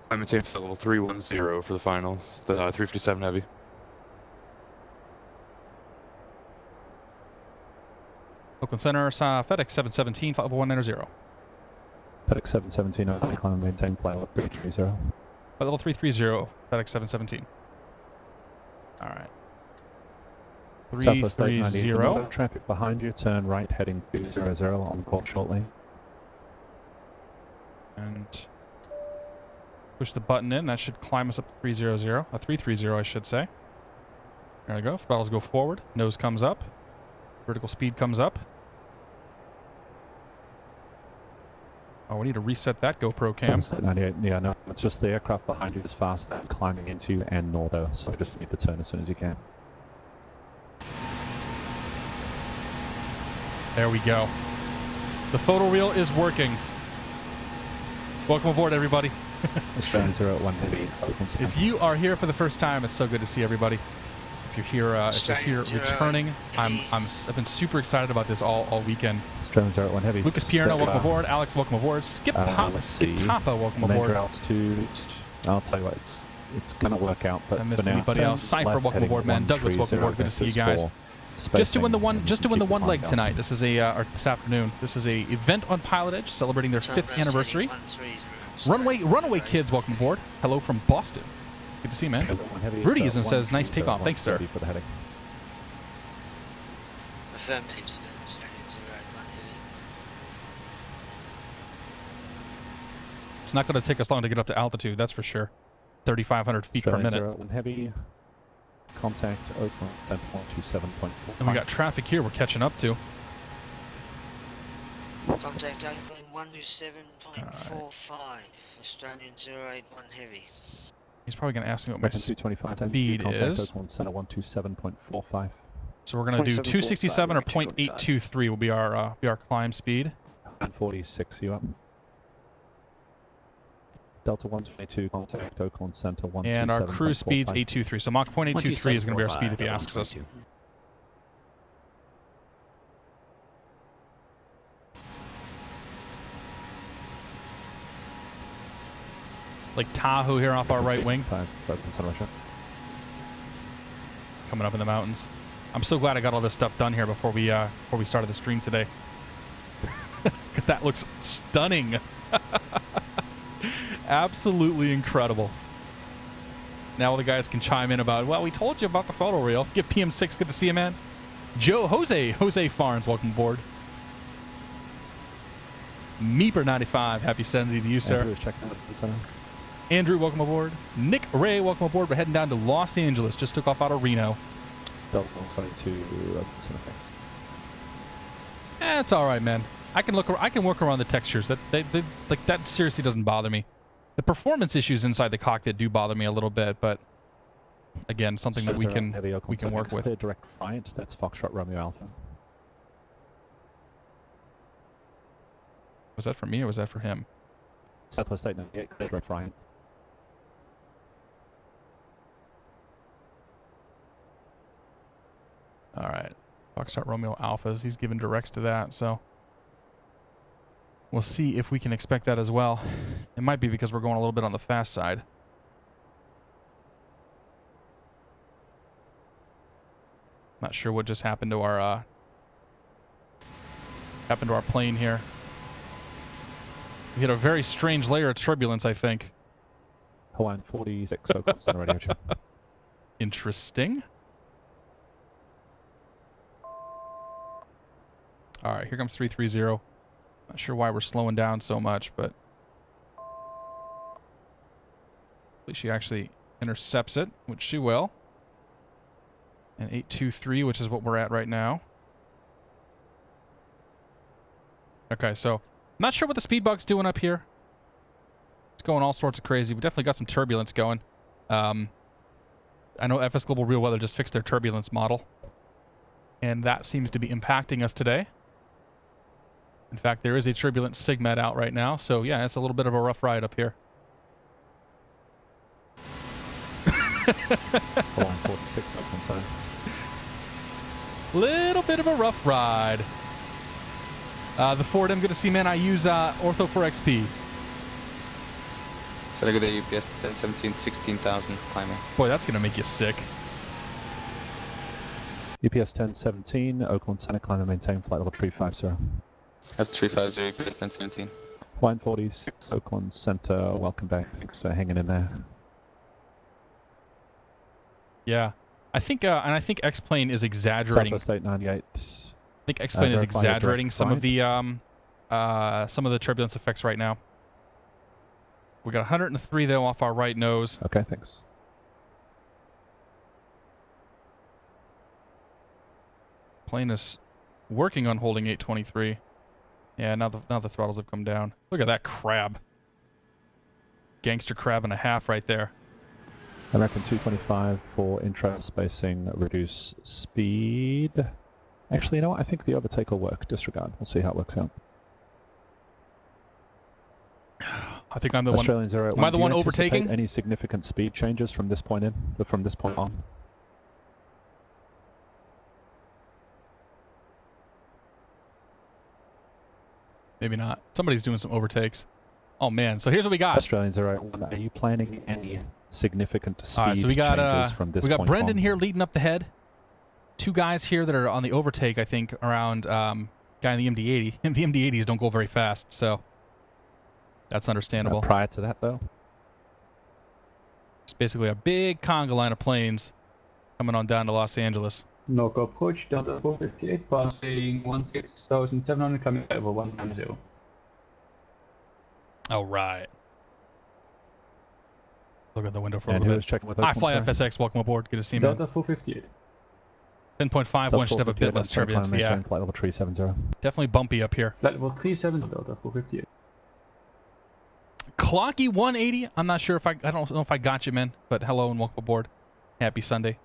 I maintain flight level 310 for the final, the 357 heavy.
Oakland Center, FedEx 717, flight level 190.
FedEx 717, over climb and maintain flight level 330.
Flight level 330, FedEx 717. All right.
Southwest 890,
330.
traffic behind you, turn right heading 200 on call shortly.
And push the button in. That should climb us up to 300, 330 I should say. There we go. Throttles go forward. Nose comes up. Vertical speed comes up. Oh, we need to reset that GoPro cam.
98, yeah, no, it's just the aircraft behind you is fast and climbing into you and Nordo, so you just need to turn as soon as you can.
There we go. The photo reel is working. Welcome aboard, everybody.
Australian 01 Heavy.
If you are here for the first time, it's so good to see everybody. If you're here returning, I've been super excited about this all weekend.
Australian 01 Heavy.
Lucas Pierno, welcome aboard. Alex, welcome aboard. Skip Tapa, welcome aboard.
Major altitude. I'll tell you what, it's gonna work out. But
I missed
for now,
anybody else. Cypher, welcome aboard, man. Douglas, welcome aboard. Good to see you guys. Just doing the one leg tonight. This is or this afternoon. This is a event on PilotEdge celebrating their 5th anniversary. Runaway Kids, welcome aboard. Hello from Boston. Good to see you, man. Rudy is and says, nice takeoff. Thanks, sir. It's not going to take us long to get up to altitude, that's for sure. 3,500 feet per minute.
Heavy. Contact Oakland 127.45.
And we got traffic here we're catching up to.
Contact Oakland 127.45. Australian 081 Heavy.
He's probably going to ask me what my speed is.
Oakland Center 127.45.
So we're going to do 267 or 0.823 will be our climb speed.
146, you up. Delta 122, contact Oakland Center 127.45.
And our cruise speed's 823. So Mach 0.823 is going to be our speed if he asks us. Like Tahoe here off our right wing. Coming up in the mountains. I'm so glad I got all this stuff done here before we started the stream today. Because that looks stunning. Absolutely incredible. Now all the guys can chime in about, well, we told you about the photo reel. Give PM6, good to see you, man. Jose Farnes, welcome aboard. Meeper95, happy Sunday to you, sir. Andrew, welcome aboard. Nick Ray, welcome aboard. We're heading down to Los Angeles. Just took off out of Reno. It's all right, man. I can work around the textures. That seriously doesn't bother me. The performance issues inside the cockpit do bother me a little bit, but again, something that we can work with.
Clear direct right. That's Foxtrot Romeo Alpha.
Was that for me or was that for him?
Southwest 898, clear direct right.
All right, Foxtrot Romeo Alphas. He's giving directs to that, so we'll see if we can expect that as well. It might be because we're going a little bit on the fast side. Not sure what just happened to our plane here. We hit a very strange layer of turbulence, I think.
Hawaiian 46, Oakland Center radio check.
Interesting. All right, here comes 330. Not sure why we're slowing down so much, but at least she actually intercepts it, which she will. And 823, which is what we're at right now. Okay, so not sure what the speed bug's doing up here. It's going all sorts of crazy. We definitely got some turbulence going. I know FS Global Real Weather just fixed their turbulence model, and that seems to be impacting us today. In fact, there is a turbulent SIGMET out right now, so yeah, it's a little bit of a rough ride up here.
46 Oakland Center.
Little bit of a rough ride. The Ford I'm going to see, man, I use Ortho for XP.
So look at the UPS 1017, 16,000 climbing.
Boy, that's going to make you sick.
EPS 1017, Oakland Center, climb and maintain flight level 350.
At 350, EPS 1017.
Line 46, Oakland Center, welcome back. Thanks for hanging in there.
Yeah. I think, and I think X-Plane is exaggerating.
Southwest 898.
I think X-Plane is exaggerating some of the turbulence effects right now. We got 103 though off our right nose.
Okay, thanks.
Plane is working on holding 823. Yeah, now the throttles have come down. Look at that crab. Gangster crab and a half right there.
American 225 for intrail spacing, reduce speed. Actually, you know what? I think the overtake will work. Disregard. We'll see how it works out.
I think I'm the
Australian
one. Am I the one overtaking?
Any significant speed changes from this point on?
Maybe not. Somebody's doing some overtakes. Oh man! So here's what we got.
Australian 01. Are you planning any significant speed
All right, so we got
changes from this point on?
we got Brendan here leading up the head. Two guys here that are on the overtake. I think around guy in the MD-80. And the MD-80s don't go very fast, so that's understandable.
Prior to that, though,
it's basically a big conga line of planes coming on down to Los Angeles.
Knock approach, Delta 458, passing 16,700, coming over 190.
All right. Look at the window for a
and
little
who's
bit.
checking with
Hi,
Oakland,
FlyFSX. Welcome aboard. Good to see you, man.
Delta 458.
10.5 should have a bit less turbulence. Yeah.
Flight level 370.
Definitely bumpy up here.
Flight level 370, Delta 458.
Clocky 180. I'm not sure if I don't know if I got you, man. But hello and welcome aboard. Happy Sunday.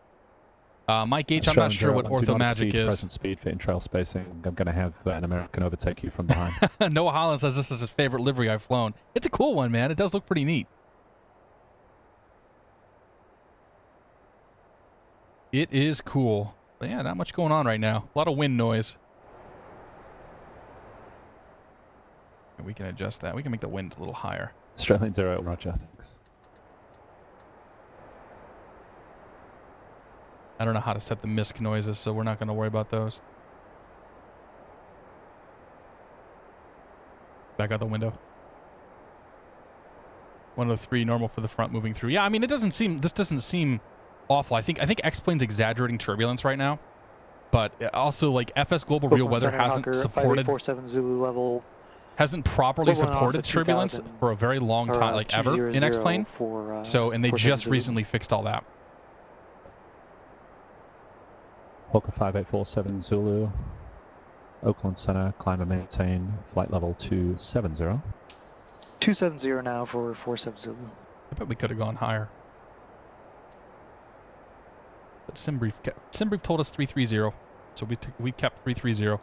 Mike H, I'm not sure what Ortho Magic is.
Present speed for in-trail spacing. I'm going to have an American overtake you from behind.
Noah Holland says this is his favorite livery I've flown. It's a cool one, man. It does look pretty neat. It is cool. But yeah, not much going on right now. A lot of wind noise. And we can adjust that. We can make the wind a little higher.
Australian 0, roger. Thanks.
I don't know how to set the misc noises, so we're not going to worry about those. Back out the window. 103 normal for the front moving through. Yeah, I mean, this doesn't seem awful. I think X-Plane's exaggerating turbulence right now, but also like FS Global Real Weather hasn't properly supported turbulence for a very long time, like ever in X-Plane. So, and they just recently fixed all that.
Hawker 5847 Zulu, Oakland Center, climb and maintain, flight level 270.
270 now for 47 Zulu.
I bet we could have gone higher. But SimBrief told us 330, so we kept 330.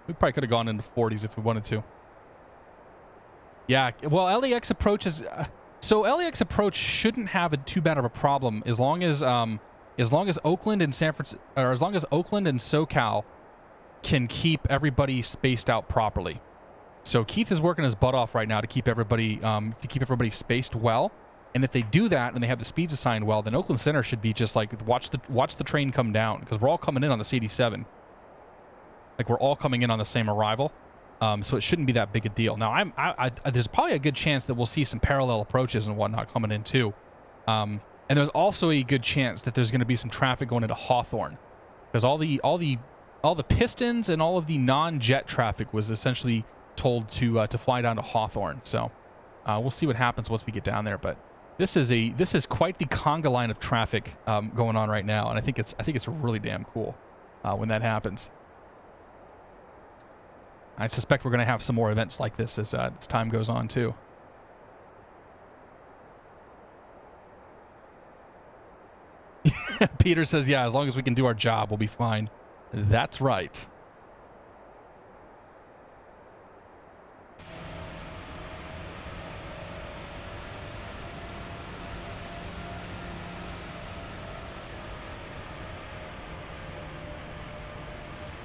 We probably could have gone into 40s if we wanted to. Yeah, well, LAX approach is... so LAX approach shouldn't have too bad of a problem as long as Oakland and San Francisco, or as long as Oakland and SoCal can keep everybody spaced out properly. So Keith is working his butt off right now to keep everybody spaced well. And if they do that and they have the speeds assigned well, then Oakland Center should be just like watch the train come down, because we're all coming in on this 87. Like we're all coming in on the same arrival. So it shouldn't be that big a deal. Now there's probably a good chance that we'll see some parallel approaches and whatnot coming in too. And there's also a good chance that there's going to be some traffic going into Hawthorne, because all the pistons and all of the non-jet traffic was essentially told to fly down to Hawthorne. So we'll see what happens once we get down there. But this is quite the conga line of traffic going on right now, and I think it's really damn cool when that happens. I suspect we're going to have some more events like this as time goes on too. Peter says, yeah, as long as we can do our job, we'll be fine. That's right.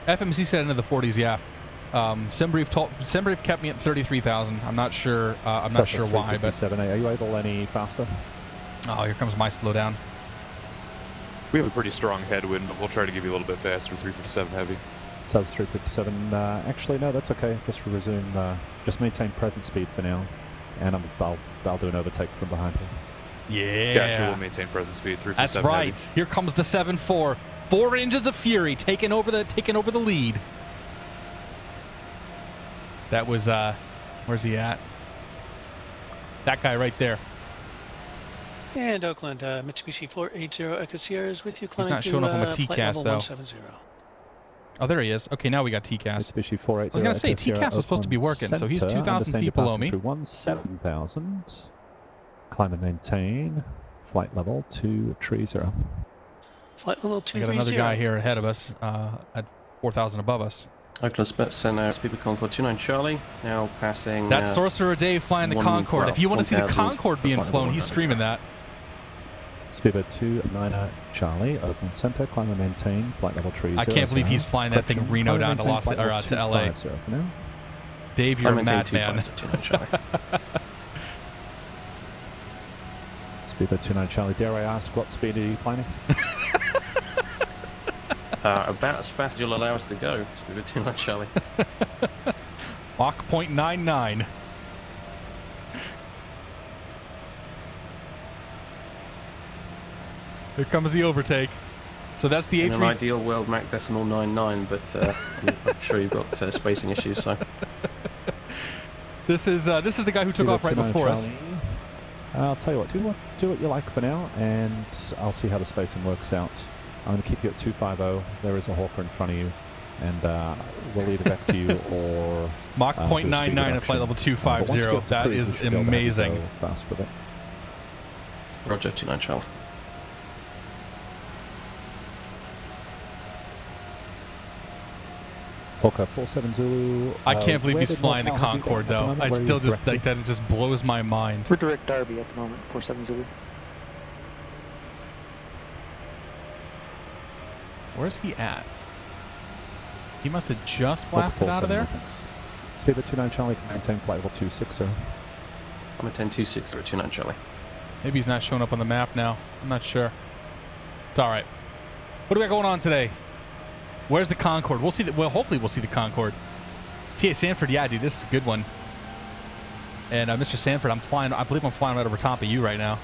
FMC said into the 40s, yeah. SimBrief kept me at 33,000. I'm not sure. I'm not sure why, but
7A. Are you able any faster?
Oh, here comes my slowdown.
We have a pretty strong headwind, but we'll try to give you a little bit faster, 357 heavy.
So 357, actually no, that's okay. Just resume, just maintain present speed for now. And I'll do an overtake from behind him.
Yeah.
Gotcha, we'll maintain present speed, 357
That's right.
heavy.
Here comes the 7-4. 4 engines of fury taking over the lead. That was where's he at? That guy right there.
And Oakland, Mitsubishi 480 Echo Sierra is with you, climbing
not showing up on my
flight
TCAS,
level
though.
170.
Oh, there he is. Okay, now we got TCAS.
Mitsubishi 480
I was gonna say
Echo Sierra,
TCAS was supposed to be working, so he's
Center.
2,000
Understand
feet
you're
below
passing
me.
through 17,000. Climb and maintain. Flight level 230.
Flight level
I
230.
got another guy here ahead of us at 4,000 above us.
Oakland Spets and Speedbird Concorde 29 Charlie, now passing...
That's Sorcerer Dave flying the Concorde. If you want to see the
1,000
Concorde being flown, he's streaming that.
Speedbird 29 Charlie, Oakland Center, climb and maintain, flight level 30.
I can't believe he's flying that thing Reno down to to LA. Dave, you're a madman.
Speedbird 29 Charlie, dare I ask what speed are you flying?
About as fast as you'll allow us to go. Speedbird 29 Charlie.
Mach 0.99. Here comes the overtake. So that's the
In
A3.
an ideal world, Mach decimal 99, but I'm sure you've got spacing issues. So
this is the guy who took off right before us.
I'll tell you what, do what you like for now, and I'll see how the spacing works out. I'm going to keep you at 250. There is a Hawker in front of you, and we'll either back to you or
Mach 0.99 at flight level 250. That is amazing.
Fast with it.
Roger, 29 Charlie.
Hawker 47 Zulu.
I can't believe he's flying the Concorde, though. I still just like that. It just blows my mind.
We're direct Derby at the moment, 47 Zulu.
Where's he at? He must have just blasted out of there.
Speedbird 29 Charlie can maintain flight level 260.
I'm at 1026 or 29 Charlie.
Maybe he's not showing up on the map now. I'm not sure. It's all right. What do we got going on today? Where's the Concorde? We'll see. Well, hopefully we'll see the Concorde. T.A. Sanford, yeah, dude, this is a good one. And Mr. Sanford, I believe I'm flying right over top of you right now.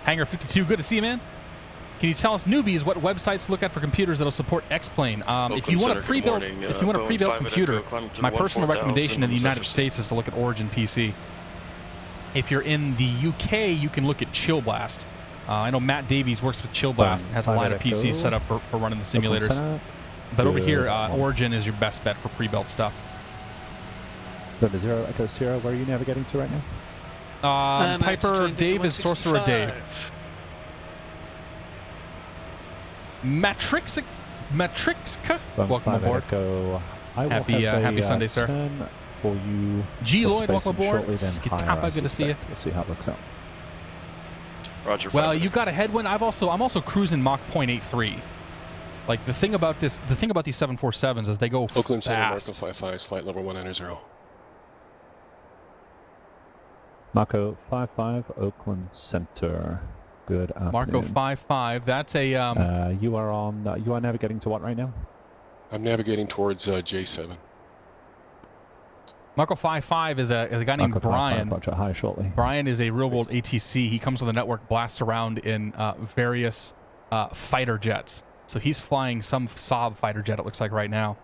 Hangar 52, good to see you, man. Can you tell us newbies what websites to look at for computers that'll support X-Plane? If you want a pre-built, computer, my personal recommendation in the United States is to look at Origin PC. If you're in the UK, you can look at Chill Blast. I know Matt Davies works with Chill Blast and has a line of PCs set up for running the simulators. But over here, Origin is your best bet for pre-built stuff.
November 0 Echo Sierra, where are you navigating to right now?
Piper Dave is Sorcerer Dave. Matrixka, welcome aboard. Happy Sunday, sir.
For you.
G Lloyd, welcome aboard. Skitapa, good to see you.
We'll see how it works out.
Roger.
Well, you've got a headwind. I'm also cruising Mach 0.83. Like the thing about these 747s is they go
Oakland Center,
fast.
Marco 55, flight level 190.
Marco 55, Oakland Center. Good afternoon.
Marco 55. That's a
you are navigating to what right now?
I'm navigating towards J7.
Marco 55 is a guy named Brian.
Hi, shortly.
Brian is a real-world ATC. He comes on the network, blasts around in various fighter jets. So he's flying some Saab fighter jet, it looks like, right now.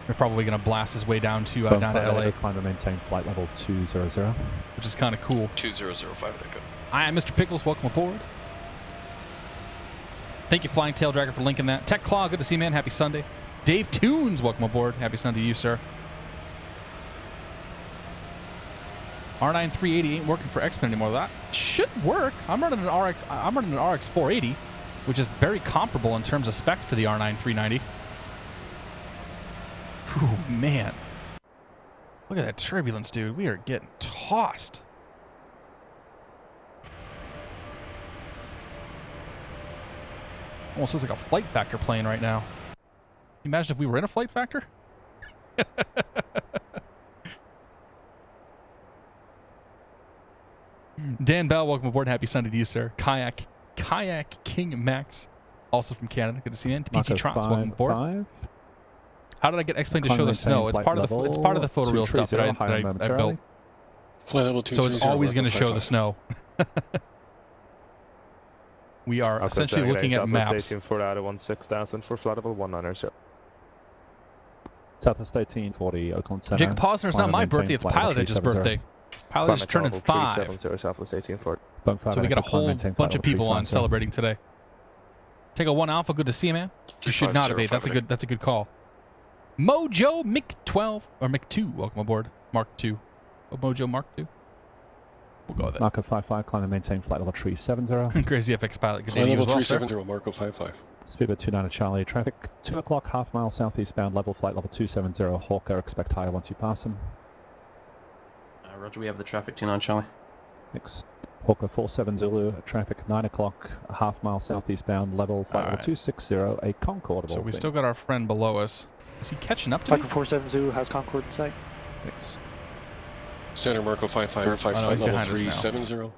They're probably going to blast his way down to LA.
Climb and maintain flight level 200.
Which is kind of cool.
2005 Echo.
Hi, I'm Mr. Pickles. Welcome aboard. Thank you, Flying Tail Dragger, for linking that. Tech Claw, good to see you, man. Happy Sunday. Dave Toons, welcome aboard. Happy Sunday to you, sir. R9 380 ain't working for X-Men anymore. That should work. I'm running an RX 480, which is very comparable in terms of specs to the R9 390. Whew, man. Look at that turbulence, dude. We are getting tossed. Almost looks like a Flight Factor plane right now. Can you imagine if we were in a Flight Factor? Dan Bell, welcome aboard. Happy Sunday to you, sir. Kayak King Max, also from Canada. Good to see you. TPG Trots, welcome aboard. How did I get X-Plane to show the snow? It's part of the photoreal stuff that I built.
Flight level 230,
So it's always going to show the
55.
snow. We are essentially looking at maps.
16,000 for flight level 19.
Southwest 1840, Oakland Center.
Jacob Posner, it's not my birthday, it's PilotEdge's birthday. PilotEdge is turning 5.
Southwest 1840.
So we got a whole bunch of people on celebrating today. Take a 1 Alpha, good to see you, man. You should not have 8. That's a good call. Mojo Mick 12 or Mick 2, welcome aboard. Mark 2. Oh, Mojo Mark 2. We'll go with it.
Marco 55, climb and maintain flight level 370.
Crazy FX pilot, good day
Flight
to you
level
as well,
370, Marco 55.
Speedbird 29 Charlie, traffic 2 o'clock, half mile southeastbound, level flight level 270. Hawker, expect higher once you pass him.
Roger, we have the traffic 29 Charlie.
Thanks. Hawker 47 Zulu, traffic 9 o'clock, half mile southeastbound, level flight level 260, a Concorde.
So we still got our friend below us. Is he catching up to me?
Micro 47 Zulu has Concorde in sight.
Thanks.
Center Marco 55, flight level 370.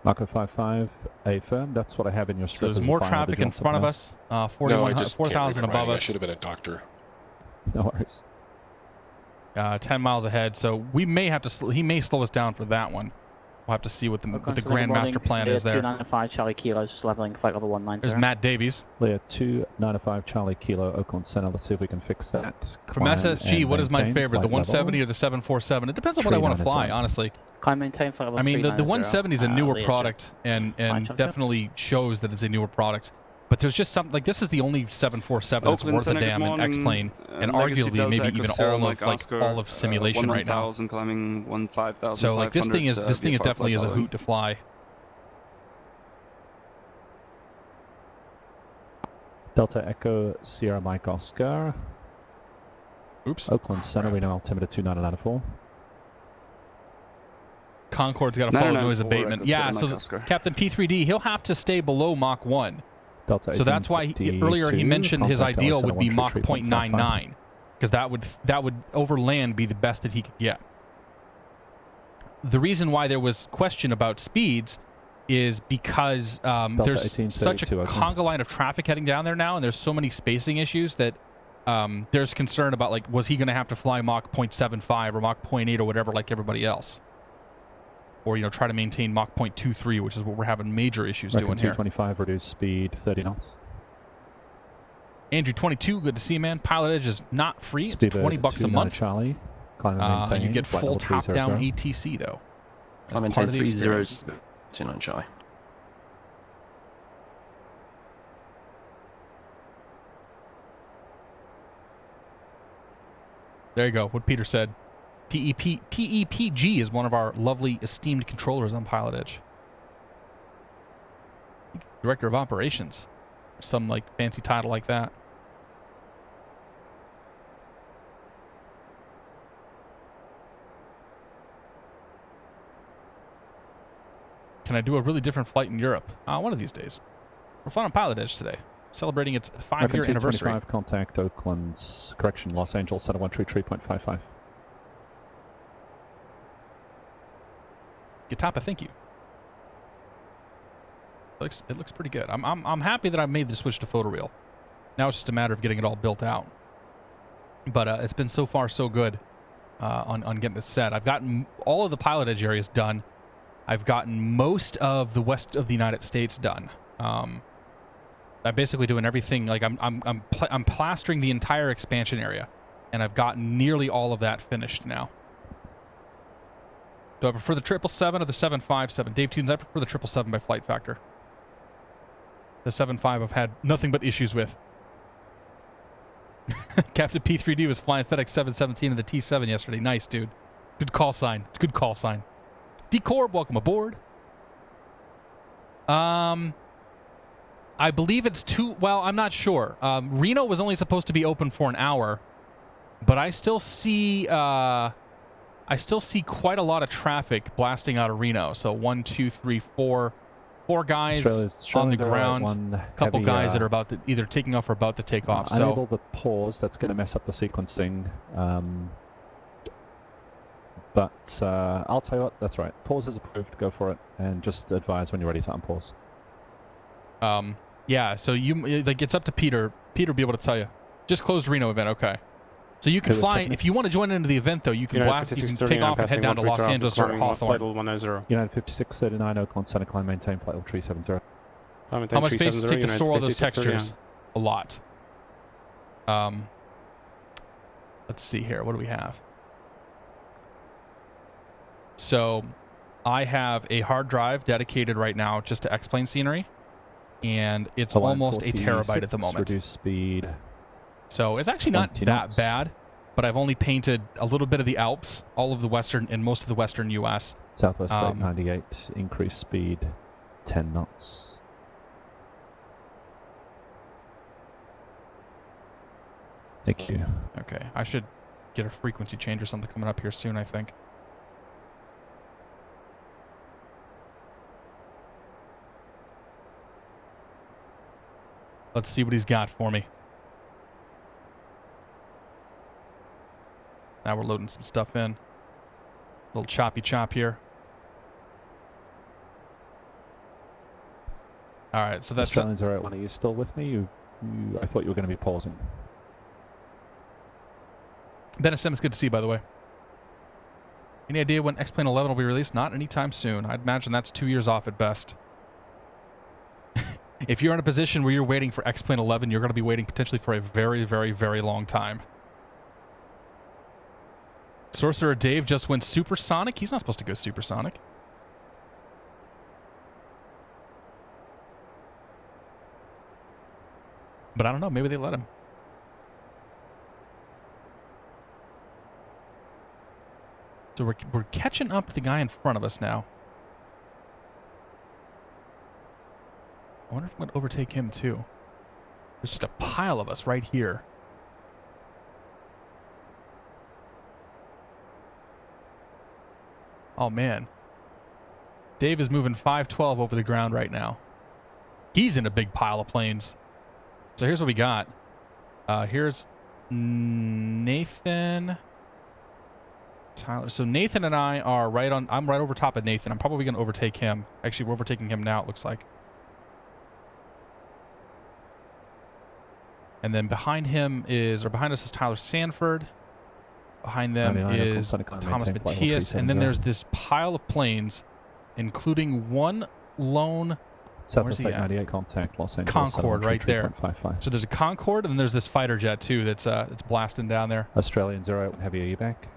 Marco 55, affirm. That's what I have in your
So
strip.
there's more traffic in front of us, 4,000 above us.
I should have been a doctor.
No worries.
10 miles ahead, so we may have to. He may slow us down for that one. We'll have to see what the grand master plan is there.
295 Charlie Kilo, just leveling flight level 190.
There's Matt Davies.
Leah 295 Charlie Kilo, Oakland Center. Let's see if we can fix that.
From SSG, what is my favorite, the 170 or the 747? It depends on what I want to fly, honestly.
Climb maintain flight level
I mean, the 170 is a newer
Leah
product and definitely shows that it's a newer product. But there's just something like this is the only 747 that's worth a damn in X-Plane, and arguably maybe even all of simulation right now.
Climbing 5,000.
So like this thing definitely is a hoot to fly.
Delta Echo Sierra Mike Oscar.
Oops.
Oakland Center, Reno altimeter 2994.
Concorde's got to follow noise abatement. Yeah, so Captain P3D, he'll have to stay below Mach 1.
Delta
so that's why earlier he mentioned his ideal would be Mach 0.99, because that would over land be the best that he could get. The reason why there was question about speeds is because there's such a conga line of traffic heading down there now, and there's so many spacing issues that there's concern about, like, was he going to have to fly Mach 0.75 or Mach 0.8 or whatever like everybody else? Or, try to maintain Mach 0.23, which is what we're having major issues doing here.
225, reduce speed 30 knots.
Andrew 22, good to see you, man. PilotEdge is not free. It's $20 a month.
Charlie.
And you get full top-down ATC, though.
I maintain 30, 29 Charlie.
There you go, what Peter said. PEPG is one of our lovely, esteemed controllers on PilotEdge. Director of Operations. Some, like, fancy title like that. Can I do a really different flight in Europe? One of these days. We're flying on PilotEdge today, celebrating its 5-year anniversary.
Contact Oakland's, correction, Los Angeles, Center 133.55.
Gitapa, thank you. It looks pretty good. I'm happy that I made the switch to photoreal. Now it's just a matter of getting it all built out. But it's been so far so good on getting it set. I've gotten all of the PilotEdge areas done. I've gotten most of the west of the United States done. I'm basically doing everything. Like I'm plastering the entire expansion area, and I've gotten nearly all of that finished now. Do I prefer the 777 or the 757? Dave Tunes, I prefer the 777 by flight factor. The 75 I've had nothing but issues with. Captain P3D was flying FedEx 717 in the T7 yesterday. Nice, dude. Good call sign. It's a good call sign. D-Corb, welcome aboard. I believe it's well, I'm not sure. Reno was only supposed to be open for an hour, but I still see quite a lot of traffic blasting out of Reno. So 1, 2, 3, 4 guys on the ground, a couple guys that are about to either taking off or about to take off. So
enable the pause. That's going to mess up the sequencing. But I'll tell you what, that's right. Pause is approved, go for it, and just advise when you're ready to unpause.
Yeah, so like it's up to Peter. Peter will be able to tell you. Just closed Reno event, okay. So you can fly, if you want to join into the event though, you can take off and head down to Los Angeles or Hawthorne.
United 5639 Oakland, center climb, maintain flight level 370.
How much space does it take to store all those textures? A lot. Let's see here, what do we have? So I have a hard drive dedicated right now just to X-plane scenery, and it's almost a terabyte at the moment.
Reduce speed.
So it's actually not that bad, but I've only painted a little bit of the Alps, all of the western and most of the western U.S.
Southwest 898, increase speed 10 knots. Thank you.
Okay, I should get a frequency change or something coming up here soon, I think. Let's see what he's got for me. Now we're loading some stuff in. A little choppy chop here. All right, so that's...
Australians all right. When are you still with me? I thought you were going to be pausing.
Benisem, it's good to see you, by the way. Any idea when X-Plane 11 will be released? Not anytime soon. I'd imagine that's 2 years off at best. If you're in a position where you're waiting for X-Plane 11, you're going to be waiting potentially for a very, very, very long time. Sorcerer Dave just went supersonic. He's not supposed to go supersonic. But I don't know. Maybe they let him. So we're catching up to the guy in front of us now. I wonder if I'm going to overtake him too. There's just a pile of us right here. Oh man. Dave is moving 512 over the ground right now. He's in a big pile of planes. So here's what we got. Here's Nathan. Tyler. So Nathan and I are right on. I'm right over top of Nathan. I'm probably going to overtake him. Actually, we're overtaking him now, it looks like. And then behind him is, or behind us is Tyler Sanford. Behind them is Thomas Matthias. And then there's this pile of planes, including one lone
Southwest 898 contact, Los Angeles.
Concorde right there. So there's a Concorde, and then there's this fighter jet too that's blasting down there.
Australian 08, heavy, are you back?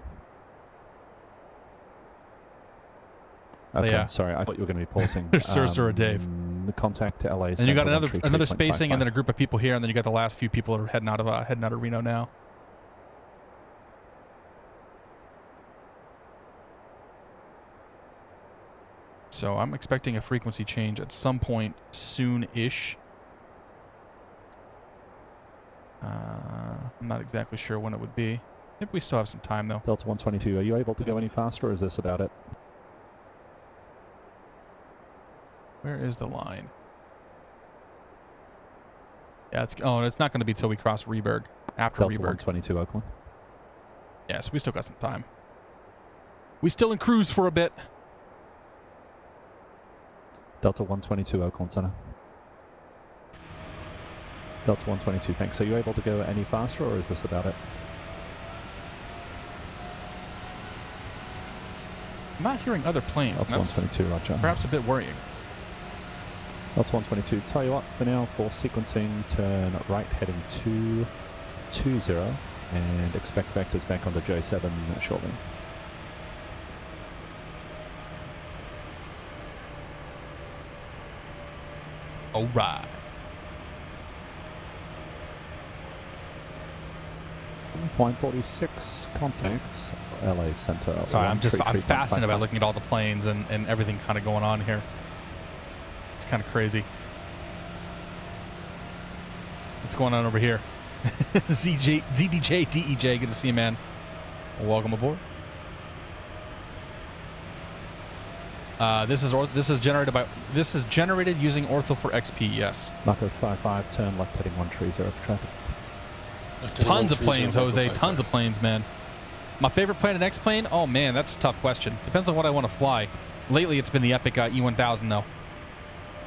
Okay,
yeah.
Sorry, I thought you were going to be pausing.
There's Sorcerer Dave.
The contact to LA.
And you got another spacing, and then a group of people here, and then you got the last few people that are heading out of Reno now. So I'm expecting a frequency change at some point soon-ish. I'm not exactly sure when it would be. Maybe we still have some time though.
Delta 122, are you able to go any faster, or is this about it?
Where is the line? Yeah, it's not going to be till we cross Reberg. After
Delta
Reberg.
122 Oakland.
Yeah, so we still got some time. We still in cruise for a bit.
Delta 122 Oakland Center. Delta 122, thanks. Are you able to go any faster, or is this about it?
I'm not hearing other planes.
Delta 122, roger.
Perhaps a bit worrying.
Delta 122, tell you what, for now, for sequencing, turn right heading 220, and expect vectors back onto J7 shortly.
All right.
Point 46 contacts, LA Center.
Sorry, I'm fascinated by looking at all the planes and everything kind of going on here. It's kind of crazy. What's going on over here? ZDJ, DEJ, good to see you, man. Welcome aboard. This is generated using Ortho for XP. Yes.
Marco 55, turn left heading 130 for traffic.
Tons of planes, Jose. Tons of planes, man. My favorite plane and X-plane? Oh man, that's a tough question. Depends on what I want to fly. Lately, it's been the Epic E1000 though.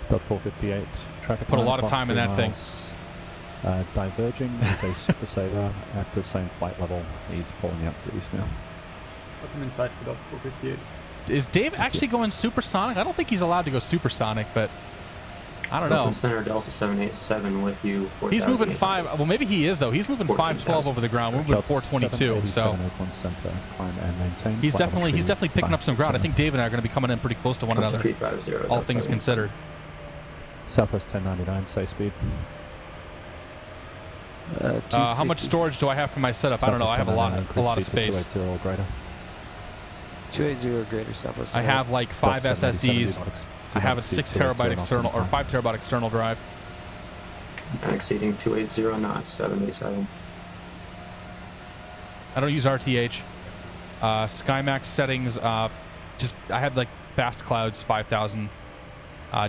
Dot 458. Traffic
Put a
line
lot of time in that thing.
Diverging is a Super Saver at the same flight level. He's pulling out to the east now.
Put them inside for dot 458.
Is Dave actually going supersonic? I don't think he's allowed to go supersonic, but I don't know.
Center Delta 787 with you.
He's moving 5. Well, maybe he is though. He's moving 512 over the ground. We're moving 422. So
center, climb and maintain.
he's definitely picking up some ground. I think Dave and I are going to be coming in pretty close to one another. All things considered.
Southwest 1099, say speed.
How much storage do I have for my setup? I don't know. I have a lot of space.
280 or greater.
280 or greater Southwest.
I have like 5 SSDs. I have a 6 terabyte external or 5 terabyte external drive.
Exceeding 280 knots, 77.
I don't use RTH. SkyMax settings. I have like fast clouds 5000.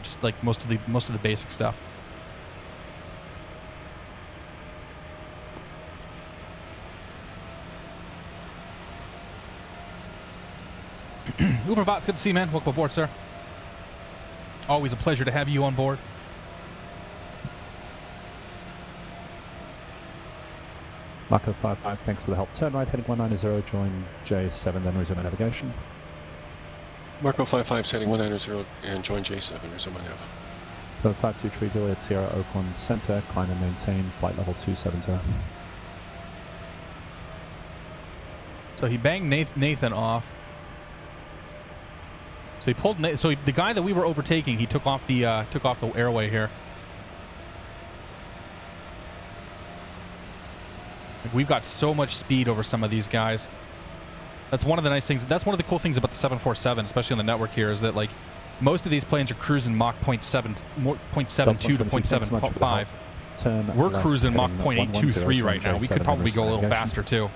Just like most of the basic stuff. Uberbot, it's good to see you, man. Welcome aboard, sir. Always a pleasure to have you on board.
Marco 55, thanks for the help. Turn right, heading 190, join J7, then resume navigation.
Marco 55, heading 190 and join J7, resume nav.
Go 523 Juliet Sierra Oakland Center, climb and maintain, flight level 270.
So he banged Nathan off. So he pulled. So the guy that we were overtaking, he took off the airway here. Like, we've got so much speed over some of these guys. That's one of the nice things. That's one of the cool things about the 747, especially on the network here, is that like most of these planes are cruising Mach 0.72 to 0.75. We're cruising Mach 0.823 right now. We could probably go a little faster too.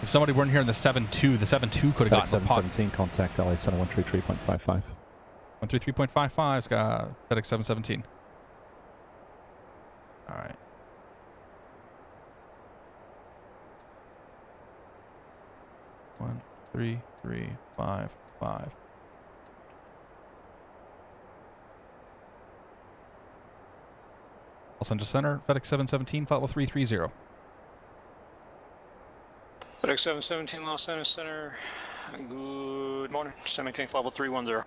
If somebody weren't here in the 7.2, the 7.2 could have gotten the pot.
717, contact LA Center 133.55.
133.55, FedEx 717. All right. One, 3, 3, 5, 5. Los Angeles Center, FedEx 717, flight level 330.
FedEx 717, Los Angeles Center. Good morning. Just maintain flight level 310.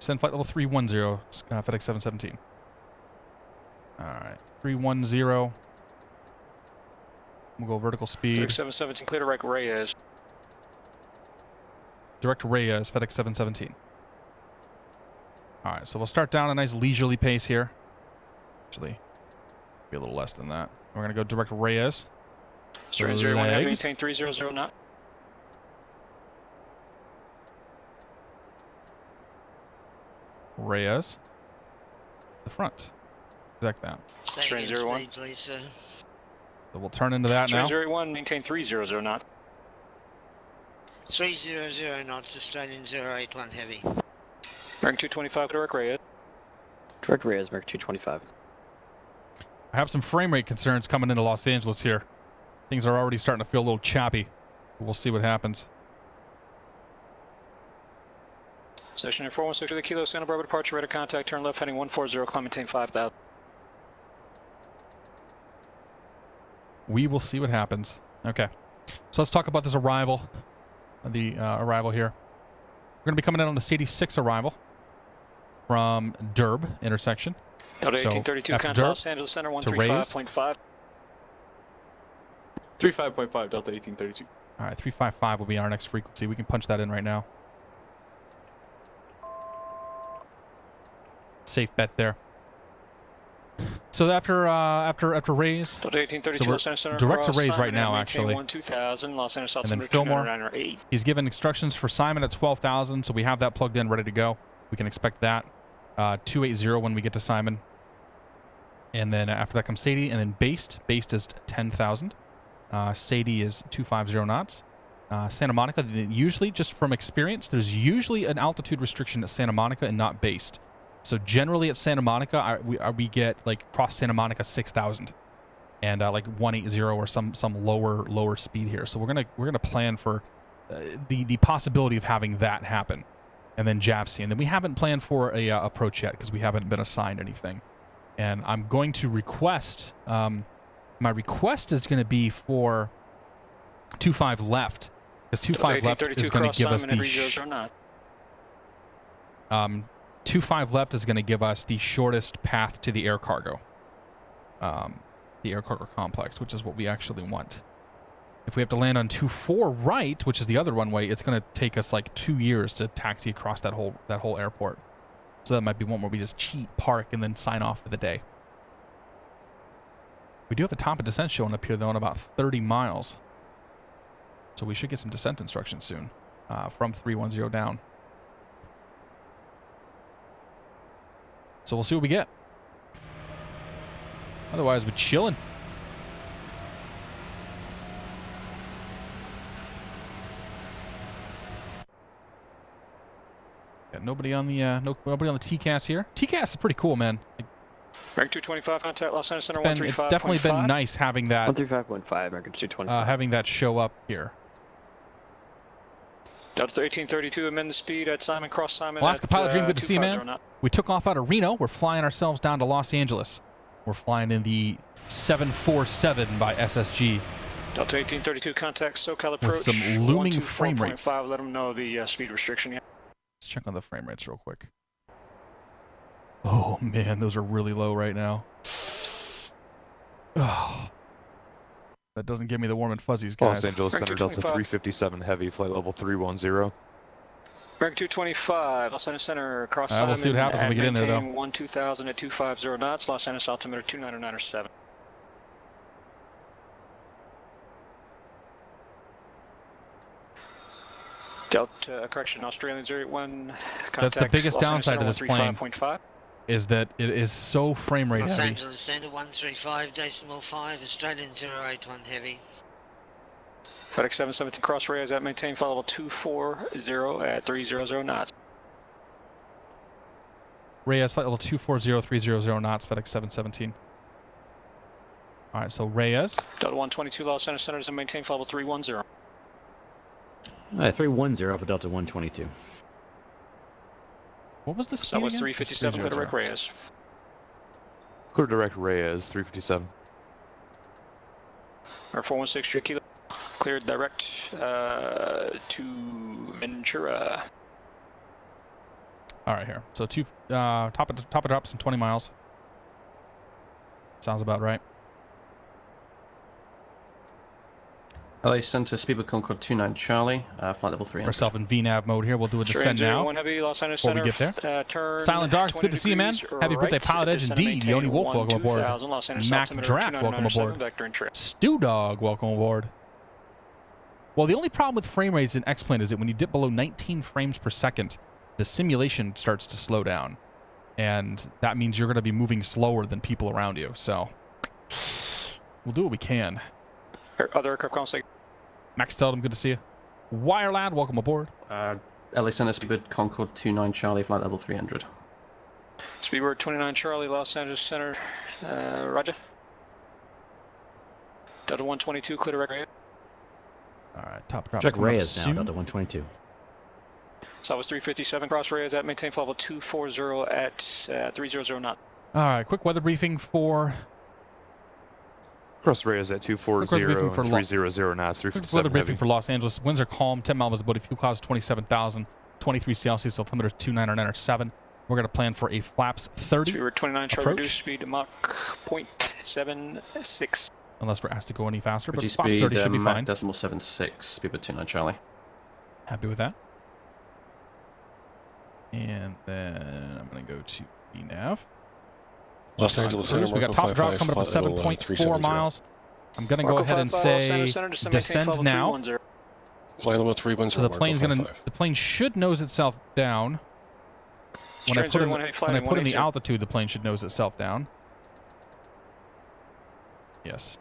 Send flight level 310, FedEx 717. All right, 310. We'll go vertical speed.
FedEx 717, clear direct Reyes.
Direct Reyes, FedEx 717. All right, so we'll start down a nice leisurely pace here. Actually, be a little less than that. We're gonna go direct Reyes.
Strain 01, maintain 300 knot.
Reyes. The front. Exact that.
Strain 01.
Please, sir.
So we'll turn into that now.
Strain 01, maintain 300 knot.
300 knots, Australian 081 heavy.
American 225, direct Reyes.
Direct Reyes, American 225.
I have some frame rate concerns coming into Los Angeles here. Things are already starting to feel a little choppy. We'll see what happens.
Station 416 to the Kilo Santa Barbara departure, radar contact, turn left heading 140, climb maintain 5,000.
We will see what happens. Okay. So let's talk about this arrival. The arrival here. We're going to be coming in on the C86 arrival from Durb intersection.
Delta
So
1832, contact Los Angeles Center 135.5.
35.5, Delta 1832.
All right, 355 will be our next frequency. We can punch that in right now. Safe bet there. So after Rays,
Delta 1832,
so
Los Angeles Center
direct to
across
Rays right
Simon,
now, actually.
2000, Los Angeles
And then Fillmore, he's given instructions for Simon at 12,000, so we have that plugged in, ready to go. We can expect that. 280 when we get to Simon. And then after that comes Sadie, and then Based. Based is 10,000. Sadie is 250 knots. Santa Monica, usually, just from experience, there's usually an altitude restriction at Santa Monica and not Based. So generally at Santa Monica, we get like cross Santa Monica 6,000. and like 180 or some lower speed here. So we're gonna plan for the possibility of having that happen, and then JAVC. And then we haven't planned for a approach yet because we haven't been assigned anything. And I'm going to request. My request is going to be for 25 left, because 25 left is going to give us the 25 left is going to give us the shortest path to the air cargo, the air cargo complex, which is what we actually want. If we have to land on 24 right, which is the other runway, it's going to take us like 2 years to taxi across that whole airport. So that might be one where we just cheat, park, and then sign off for the day. We do have a top of descent showing up here, though, in about 30 miles. So we should get some descent instructions soon from 310 down. So we'll see what we get. Otherwise, we're chilling. Got nobody on the nobody on the TCAS here. TCAS is pretty cool, man. Like,
American 225, contact Los Angeles Center 135.5.
It's definitely been nice having that
135.5, American 225.
having that show up here.
Delta 1832, amend the speed at Simon, cross Simon.
Alaska Pilot Dream, good to see you, man. We took off out of Reno. We're flying ourselves down to Los Angeles. We're flying in the 747 by SSG.
Delta 1832, contact SoCal approach.
With some looming frame rate.
124.5, let them know the speed restriction. Yeah.
Let's check on the frame rates real quick. Oh, man, those are really low right now. Oh. That doesn't give me the warm and fuzzies, guys.
Los Angeles Center Delta 357 Heavy, flight level 310.
American 225, Los Angeles Center, cross Simon.
We'll see what happens when we get in there, though.
2000 at 250 knots, Los Angeles altimeter 2997. Delta, correction, Australian 081.
That's the biggest downside to this plane, is that it is so frame rate
Los
heavy.
Angeles Center 135.5, Australian 081 heavy.
FedEx 717 cross Reyes at maintain flight level 240 at 300 knots.
Reyes flight level 240, 300 knots, FedEx 717. All right, so Reyes.
Delta 122 Los Angeles Center is at maintain flight level 310.
310 for Delta 122.
What was the speed
That was
again?
357 for direct Reyes.
Clear direct Reyes, 357.
Or 416 Street Kilo. Cleared direct to Ventura.
All right, here. So top of drops in 20 miles. Sounds about right.
LA Center, Speedbird Concord 29 Charlie, flight level 300.
Ourselves in VNAV mode here. We'll do a descent now.
Heavy, Los Angeles
Before we
Center,
get there.
turn
Silent Dark, it's good to see you, man. Happy birthday, PilotEdge, indeed. Yoni Wolf, welcome aboard. Mac Drac, welcome aboard. Stew Dog, welcome aboard. Well, the only problem with frame rates in X-Plane is that when you dip below 19 frames per second, the simulation starts to slow down. And that means you're going to be moving slower than people around you. So we'll do what we can.
Other aircraft contact.
Max Teldum, good to see you. Wire Lad, welcome aboard.
LA Center, Speedbird Concord 29 Charlie, flight level 300.
Speedbird 29 Charlie, Los Angeles Center, roger. Delta 122, clear direct Reyes.
All right, top drop.
Check Reyes now, Delta 122.
So I was 357 cross Reyes at maintain flight level 240 at 300 knot.
All right, quick weather briefing for...
Cross Reyes at 240 and 300 knots, 357
weather briefing
heavy.
for Los Angeles. Winds are calm, 10 mile visibility, fuel clouds 27,000, 23 Celsius, altimeter 299.7. We're going to plan for a flaps 30
Speedbird 29 Charlie,
approach.
reduce speed to Mach 0.76.
Unless we're asked to go any faster, but
Reduce
flaps 30 should be
Mach
fine.
decimal 76, Speedbird 29 Charlie.
Happy with that. And then I'm going to go to VNAV.
Los Angeles Center,
We got top drop coming up at 7.4 miles. I'm going to go ahead and say descend now.
Flight level 310.
So the plane should nose itself down. When I put in the altitude, the plane should nose itself down. Yes.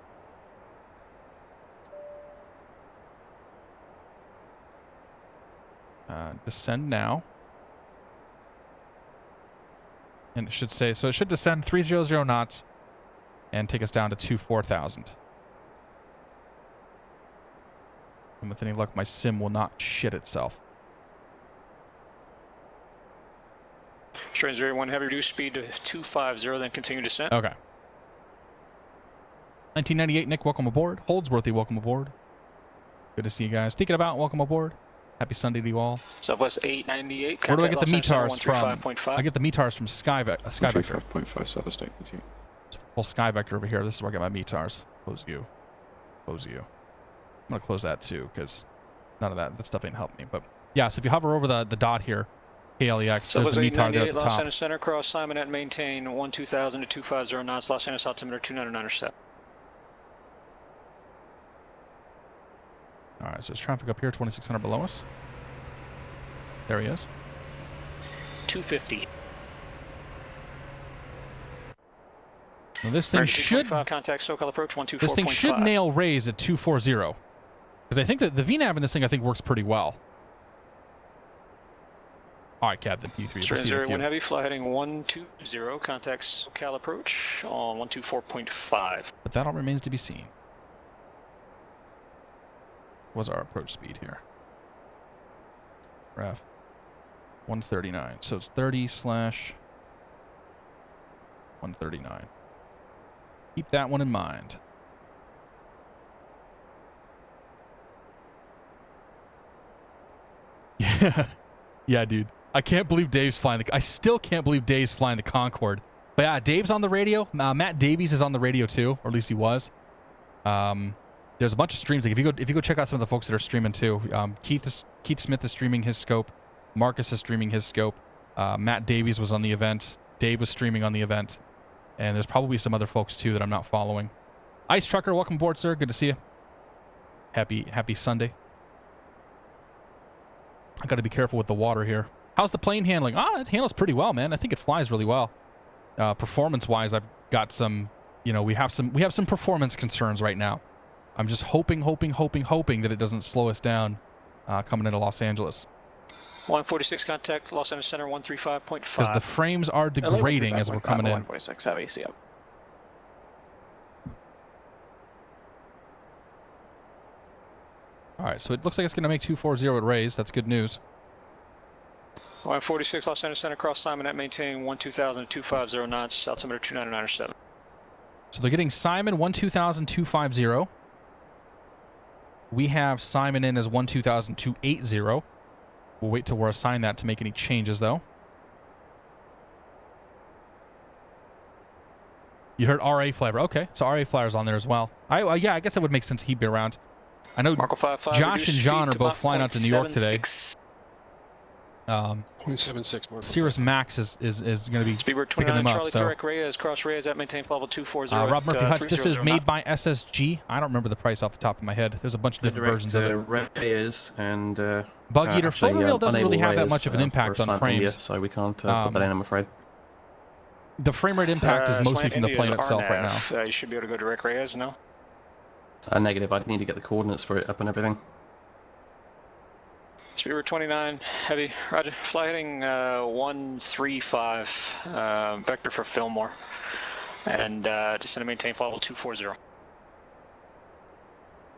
Descend now. And it should say, so it should descend 300 knots and take us down to 24,000. And with any luck, my sim will not shit itself.
Strange 01 heavy, reduce speed to 250, then continue descent.
Okay. 1998, Nick, welcome aboard. Holdsworthy, welcome aboard. Good to see you guys. Thinking about, welcome aboard. Happy Sunday to you all.
Southwest 898.
Where do I get the METARs from?
135.5.
I get the METARs from Skyvector.
135.5 Southwest 892.
Full Skyvector over here. This is where I get my METARs. Close you. Close you. I'm going to close that too, because none of that stuff ain't helping me. But yeah, so if you hover over the dot here, KLAX, there's the METAR there at the top.
Los Angeles Center, cross Simon at maintain 12,000 to 250 knots, Los Angeles altimeter 299.7.
All right, so there's traffic up here, 2,600 below us. There he is.
250.
Now this thing should
contact SoCal approach 124.5.
This thing should nail raise at 240, because I think that the VNAV in this thing I think works pretty well. All right, Captain P3.
Strange 01 heavy, fly heading 120, contact SoCal approach on 124.5.
But that all remains to be seen. What's our approach speed here? Ref 139. So it's 30/139. Keep that one in mind. Yeah, dude. I can't believe Dave's flying I still can't believe Dave's flying the Concorde. But yeah, Dave's on the radio. Matt Davies is on the radio too, or at least he was. There's a bunch of streams. Like if you go check out some of the folks that are streaming too. Keith Smith is streaming his scope. Marcus is streaming his scope. Matt Davies was on the event. Dave was streaming on the event. And there's probably some other folks too that I'm not following. Ice Trucker, welcome aboard, sir. Good to see you. Happy Sunday. I got to be careful with the water here. How's the plane handling? It handles pretty well, man. I think it flies really well. Performance-wise, I've got some. We have some performance concerns right now. I'm just hoping that it doesn't slow us down coming into Los Angeles.
146 contact Los Angeles Center 135.5.
Because the frames are degrading as we're coming in.
146 have AC up.
All right, so it looks like it's going to make 240 at raise. That's good news.
146 Los Angeles Center, cross Simon at maintain 12,000 to 250 knots, altimeter 299.7.
So they're getting Simon 12,250. We have Simon in as 12,280. We'll wait till we're assigned that to make any changes, though. You heard RA Flyer. Okay, so RA Flyer's on there as well. Yeah, I guess that would make sense he'd be around. I know Josh and John are both flying out to New York today.
0.76
Cirrus Max is going to be picking them up. So.
Reyes, cross Reyes at maintain level 240.
Rob Murphy Hutch, this is made by SSG. I don't remember the price off the top of my head. There's a bunch of different versions of it.
Reyes and
Bug Eater photoreal doesn't really have that much of an impact on frames.
So we can't put that in, I'm afraid.
The frame rate impact is mostly from the plane itself right now.
You should be able to go direct Reyes, no?
Negative. I'd need to get the coordinates for it up and everything.
Speedbird 29, heavy, roger. Fly heading 135, vector for Fillmore. And descend to maintain flight level 240.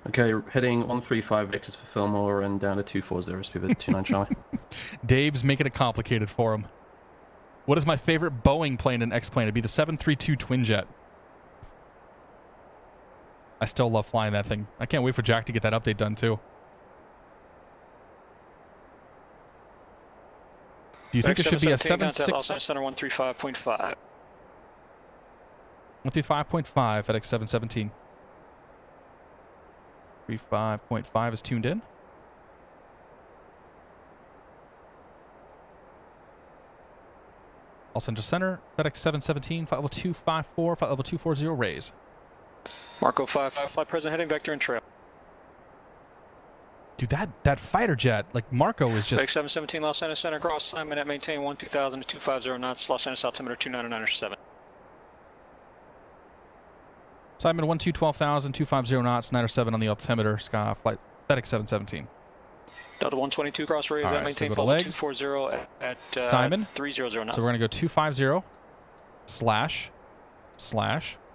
Okay, heading 135 vectors for Fillmore and down to 240, Speedbird 29 Charlie.
Dave's making it complicated for him. What is my favorite Boeing plane and X-plane? It'd be the 732 Twinjet. I still love flying that thing. I can't wait for Jack to get that update done too. Do you think it should be a 7.6?
Center 135.5.
135.5 FedEx 717. 35.5 is tuned in. Los Angeles Center, FedEx 717, flight level 254, flight level 240, raise.
Marco 55, flight present, heading vector and trail.
Dude, that fighter jet, like Marco is just...
FedEx 717, Los Angeles Center, cross Simon at maintain 12,000 to 250 knots, Los Angeles altimeter 299.7.
Simon 12,000, 250 knots, 907 on the altimeter, sky flight, FedEx 717.
Delta 122, cross Reyes at maintain
so
flight 240 at
Simon,
300 knots.
So we're going to go 250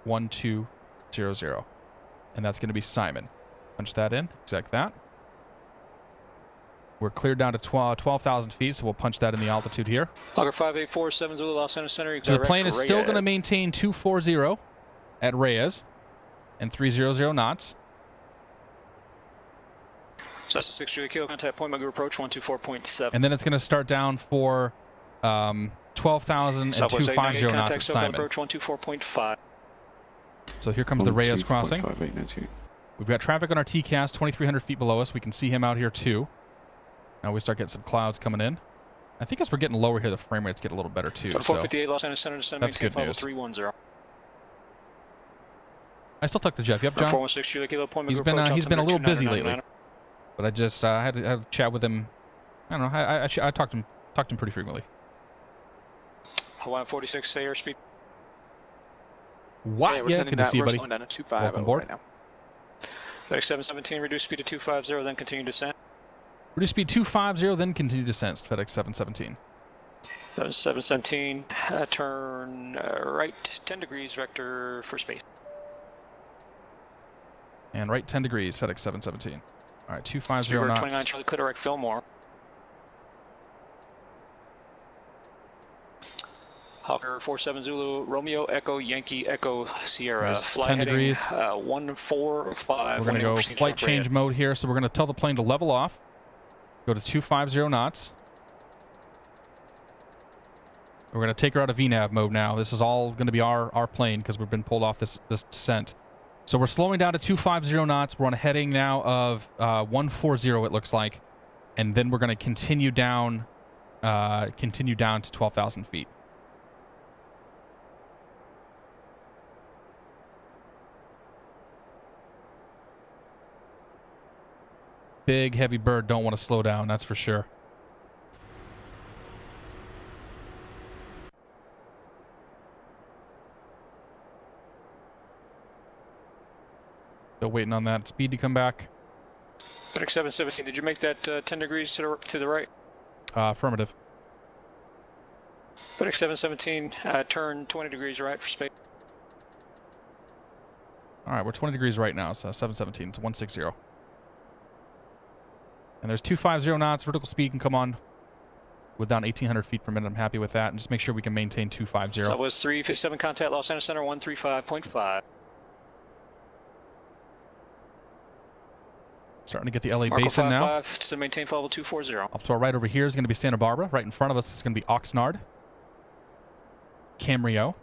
/ 1200. And that's going to be Simon. Punch that in, exact that. We're cleared down to 12,000 feet, so we'll punch that in the altitude here.
Auger 5847 Zulu Los Angeles Center.
So the plane is still going to maintain 240 at Reyes and 300 knots.
So that's a 6 Julia Kilo, contact Point Magoo approach 124.7.
And then it's going to start down for 12,000 and 250 knots at Simon.
Approach 124.5.
So here comes the Reyes crossing. We've got traffic on our TCAS 2,300 feet below us. We can see him out here too. Now we start getting some clouds coming in. I think as we're getting lower here, the frame rates get a little better too.
458 Los Angeles Center,
that's good news.
310.
I still talk to Jeff. Yep, John.
416 Julia Kilo, Point
He's been a little busy lately, but I just had to chat with him. I don't know. I talked to him pretty frequently.
Hawaiian 46 airspeed.
What? Yeah, good to see you, buddy. Welcome aboard.
Right now. FedEx 717, reduce speed to 250, then continue descent.
Reduce speed 250, then continue descent. FedEx 717.
FedEx 717, turn right 10 degrees, vector for space.
And right 10 degrees, FedEx 717. All right, 250 knots.
29 Charlie, ClearDirect Fillmore. Hawker 47 Zulu, Romeo, Echo, Yankee, Echo, Sierra. Fly
10
heading,
degrees.
145.
We're going to go flight change mode here, so we're going to tell the plane to level off. Go to 250 knots. We're going to take her out of VNAV mode now. This is all going to be our plane because we've been pulled off this descent. So we're slowing down to 250 knots. We're on a heading now of 140, it looks like. And then we're going to continue down to 12,000 feet. Big, heavy bird don't want to slow down, that's for sure. Still waiting on that speed to come back.
FedEx 717, did you make that 10 degrees to the right?
Affirmative.
FedEx 717, turn 20 degrees right for space.
All right, we're 20 degrees right now, so 717, it's 160. And there's 250 knots. Vertical speed can come on with down 1,800 feet per minute. I'm happy with that. And just make sure we can maintain 250.
So that was 357 contact Los Angeles Center 135.5.
Starting to get the LA
Marco
basin now.
55 to maintain level 240.
Off to our right over here is going to be Santa Barbara. Right in front of us is going to be Oxnard, Camarillo,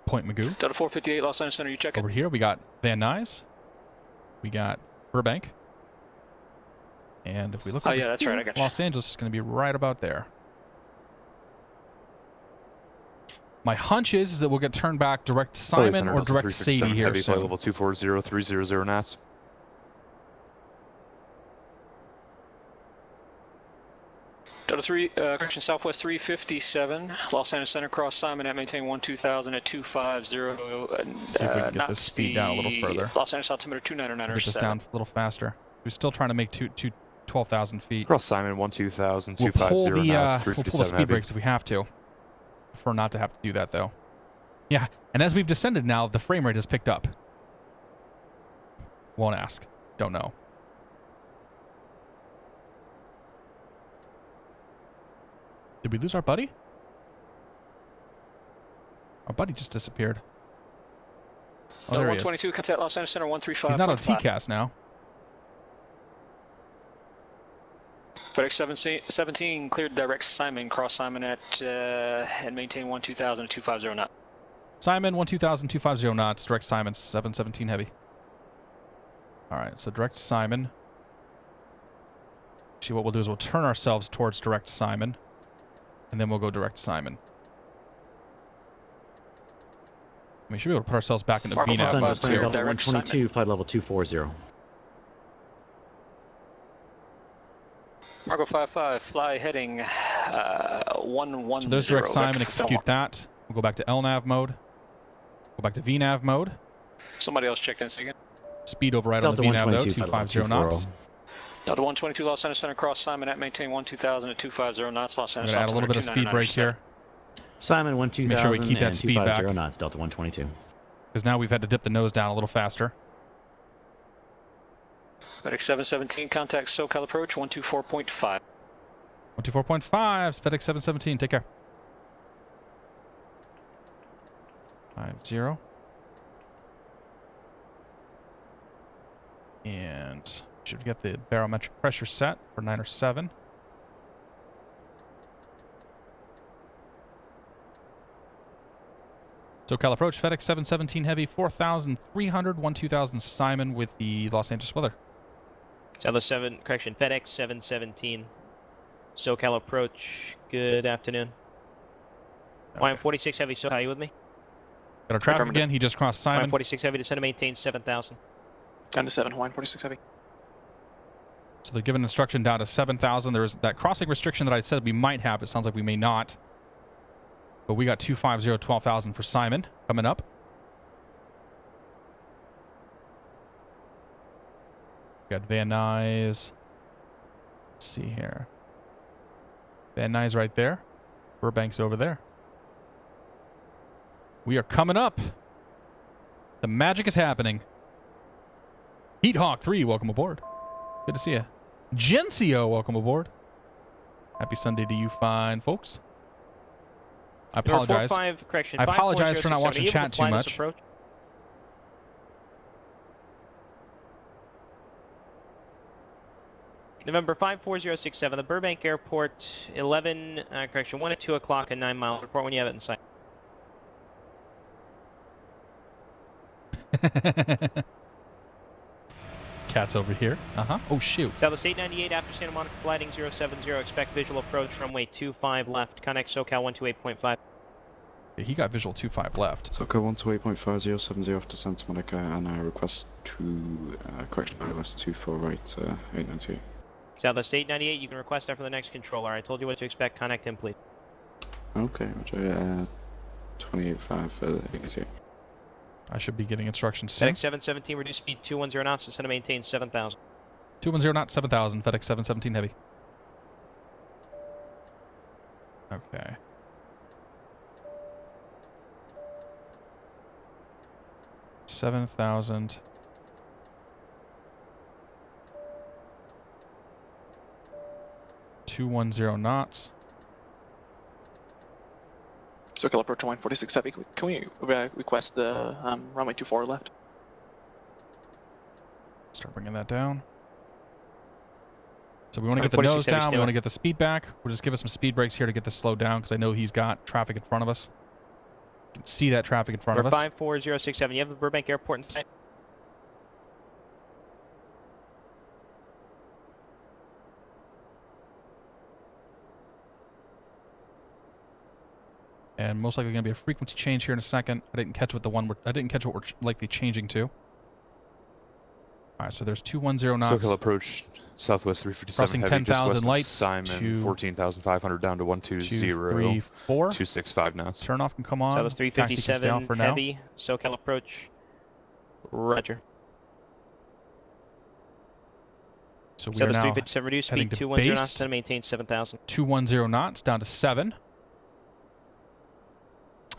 Point Magoo.
Delta 458 Los Angeles Center, you check it.
Over here we got Van Nuys. We got Burbank. And if we look over
yeah, that's
here,
right, I got you.
Los Angeles is going to be right about there. My hunch is that we'll get turned back direct Simon or direct Sadie here
heavy
soon.
flight level 240, 300 knots.
Delta 3, correction, Southwest 357, Los Angeles Center, cross Simon at maintain 12,000 at 250.
See if we can get this speed down a little further.
Los Angeles altimeter 299.
Get this down a little faster. We're still trying to make 12,000 feet.
Cross Simon 12,000,
We'll
250 knots,
pull the speed brakes if we have to. Prefer not to have to do that though. Yeah, and as we've descended now, the frame rate has picked up. Won't ask. Don't know. Did we lose our buddy? Our buddy just disappeared. Oh, there he is.
122, contact Los Angeles Center 135.
He's not on TCAS now.
FedEx 17 cleared direct Simon, cross Simon at and maintain 12,000 at 250 knots.
Simon 12,000, 250 knots, direct Simon 717 heavy. All right, so direct Simon. Actually, what we'll do is we'll turn ourselves towards direct Simon, and then we'll go direct Simon. We should be able to put ourselves back into VNAV mode too.
Delta 122, flight level 240.
Marco 55, fly heading 110.
So there's direct Simon, execute that. We'll go back to LNAV mode. Go back to VNAV mode.
Somebody else checked in again.
Speed override on the VNAV though, 250 knots.
Delta 122, Los Angeles Center, cross Simon at maintain 12,000 at 250 knots. Los
I'm
Angeles.
going to add a little bit of speed brake here.
Simon 12,000
make sure we keep that speed back.
knots, Delta 122.
Because now we've had to dip the nose down a little faster.
FedEx 717, contact SoCal approach 124.5.
124.5, FedEx 717, take care. 50. And should get the barometric pressure set for 9 or 7. SoCal approach, FedEx 717 Heavy, 4,300, 12,000 Simon with the Los Angeles weather.
FedEx 717, SoCal approach, good afternoon. Okay. YM46 Heavy, SoCal, you with me?
Got our traffic again, he just crossed Simon.
YM46 Heavy, descend to maintain 7,000.
Down to 7, YM46 Heavy.
So they're giving instruction down to 7,000. There's that crossing restriction that I said we might have. It sounds like we may not. But we got 250, 12,000 for Simon coming up. Got Van Nuys. Let's see here. Van Nuys right there. Burbank's over there. We are coming up. The magic is happening. Heat Hawk 3, welcome aboard. Good to see you. Gencio, welcome aboard. Happy Sunday to you fine folks. I apologize. I apologize for not watching chat too much.
November 54067, the Burbank Airport, 1 at 2 o'clock and 9 miles. Report when you have it in sight.
Cat's over here. Oh, shoot.
Southwest 898 after Santa Monica, flighting 070. Expect visual approach, runway 25 left. Connect SoCal 128.5.
Yeah, he got visual 25 left.
SoCal 128.5, 070 after Santa Monica, and I request to correction ILS 24 right 892.
Southwest 898, you can request that for the next controller. I told you what to expect. Connect him, please.
Okay, Roger. 28.5 892.
I should be getting instructions soon.
FedEx 717, reduce speed 210 knots, instead of maintain 7,000.
210 knots, 7,000, FedEx 717 Heavy. Okay. $7,000. $210 knots.
SoCal approach 146 Heavy. Can we request the runway 24 left?
Start bringing that down. So we want to get the nose down. We want to get the speed back. We'll just give us some speed brakes here to get this slowed down because I know he's got traffic in front of us. You can see that traffic in front of us.
54067. You have the Burbank Airport in sight.
And most likely going to be a frequency change here in a second. I didn't catch what we're likely changing to. All right, so there's 210 knots.
SoCal approach Southwest 357
crossing
Heavy,
10,000 lights.
Simon 14,500 down to 120. 265 knots.
Turn off can come on.
Southwest 357
for
Heavy.
now.
SoCal approach. Roger.
So we are now
357 reduce speed 210 knots to maintain 7,000.
210 knots down to 7.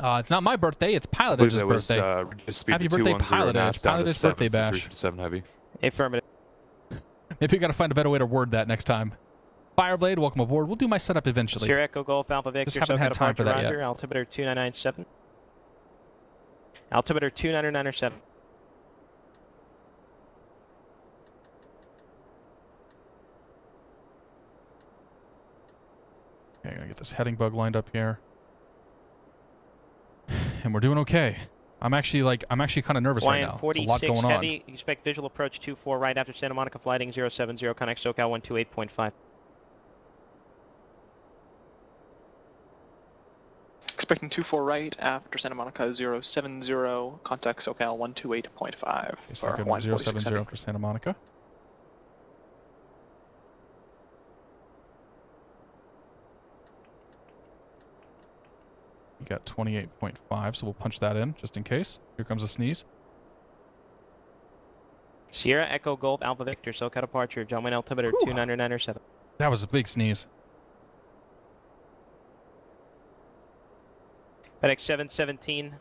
It's not my birthday, it's PilotEdge's birthday. Happy birthday, PilotEdge. PilotEdge's birthday bash.
Heavy.
Affirmative.
Maybe we gotta find a better way to word that next time. Fireblade, welcome aboard. We'll do my setup eventually.
Sierra Echo Golf Alpha Victor.
Just haven't had time for that yet.
Altimeter 2997. Altimeter 2997.
Okay, I gotta get this heading bug lined up here. And we're doing okay. I'm actually kind of nervous right now. There's a lot going
Heavy, expect visual approach 24 right after Santa Monica, flighting 070, connect SoCal 128.5.
Expecting 24 right after Santa Monica 070, contact SoCal 128.5.
Okay, so 070 after Santa Monica. We got 28.5, so we'll punch that in just in case. Here comes a sneeze.
Sierra Echo Golf Alpha Victor, SoCal departure, John altimeter 2997.
That was a big sneeze.
FedEx 717,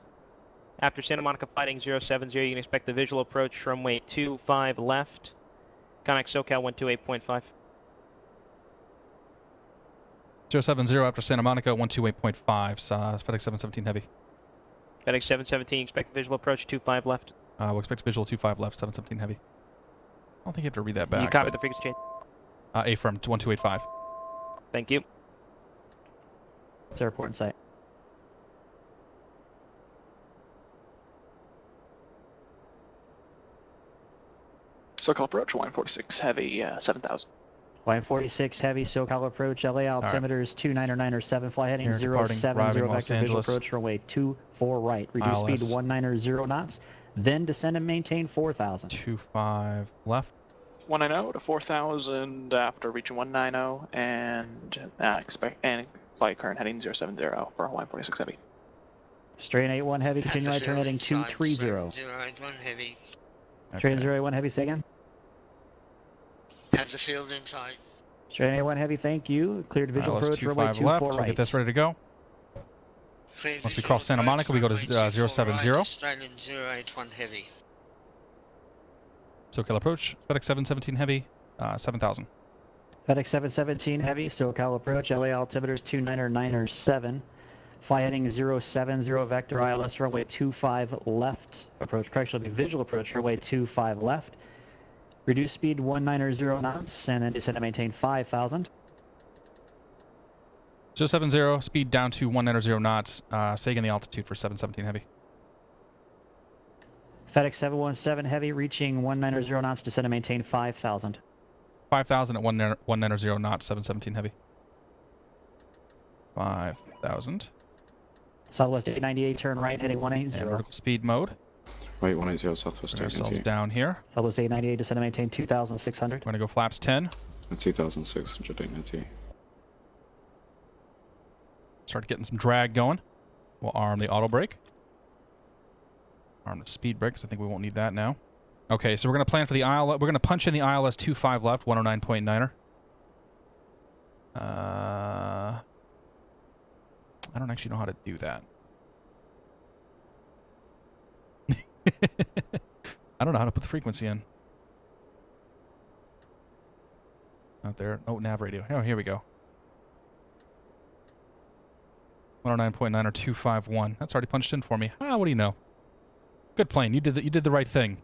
After Santa Monica fighting 070, you can expect the visual approach runway 25 left. Contact SoCal 128.5.
070 after Santa Monica, 128.5, FedEx 717 Heavy.
FedEx 717, expect visual approach 25 left.
We'll expect visual 25 left, 717 Heavy. I don't think you have to read that back.
You copy the frequency change?
Affirm, 1285.
Thank you.
It's airport in sight.
SoCal approach, 146 Heavy, 7,000.
Y46 Heavy, SoCal approach, LA altimeter is 29907, fly heading 070, vector visual approach, runway 24 right, reduce speed to 190 knots, then descend and maintain 4,000.
25 left.
190 to 4,000 after reaching 190, and expect and flight current heading 070 for Y46 Heavy.
Straight 81 Heavy, continue right turn heading 230.
081 Heavy.
Straight 081 Heavy, say again.
Have the field in sight.
Straight 81 Heavy, thank you. Cleared visual approach, runway
25
24
left.
right.
We'll get this ready to go. Once we cross Santa Monica, we go to 070.
Australian 081 Heavy.
SoCal approach, FedEx 717 Heavy, 7,000.
FedEx 717 Heavy, SoCal approach, LA altimeter is 29907. Fly heading 070, vector ILS runway 25 left. Approach correction will be visual approach, runway 25 left. Reduce speed 190 knots, and then descend and maintain 5,000.
070, speed down to 190 knots. Say again the altitude for 717 Heavy.
FedEx 717 Heavy, reaching 190 knots, descend and maintain 5,000.
5,000 at 190 knots, 717 Heavy. 5,000.
Southwest 898, turn right, heading 180.
And vertical speed mode.
Right, 180 Southwest 898.
Ourselves down here.
Southwest 898, descend and maintain 2,600.
We're going to go flaps 10.
2,600, 898.
Start getting some drag going. We'll arm the auto brake. Arm the speed brake, because I think we won't need that now. Okay, so we're going to plan for the ILS. We're going to punch in the ILS 25 left, 109.9er. I don't actually know how to do that. I don't know how to put the frequency in. Not there. Oh, nav radio. Oh, here we go. 109.9 or 251. That's already punched in for me. What do you know? Good plane. You did the right thing.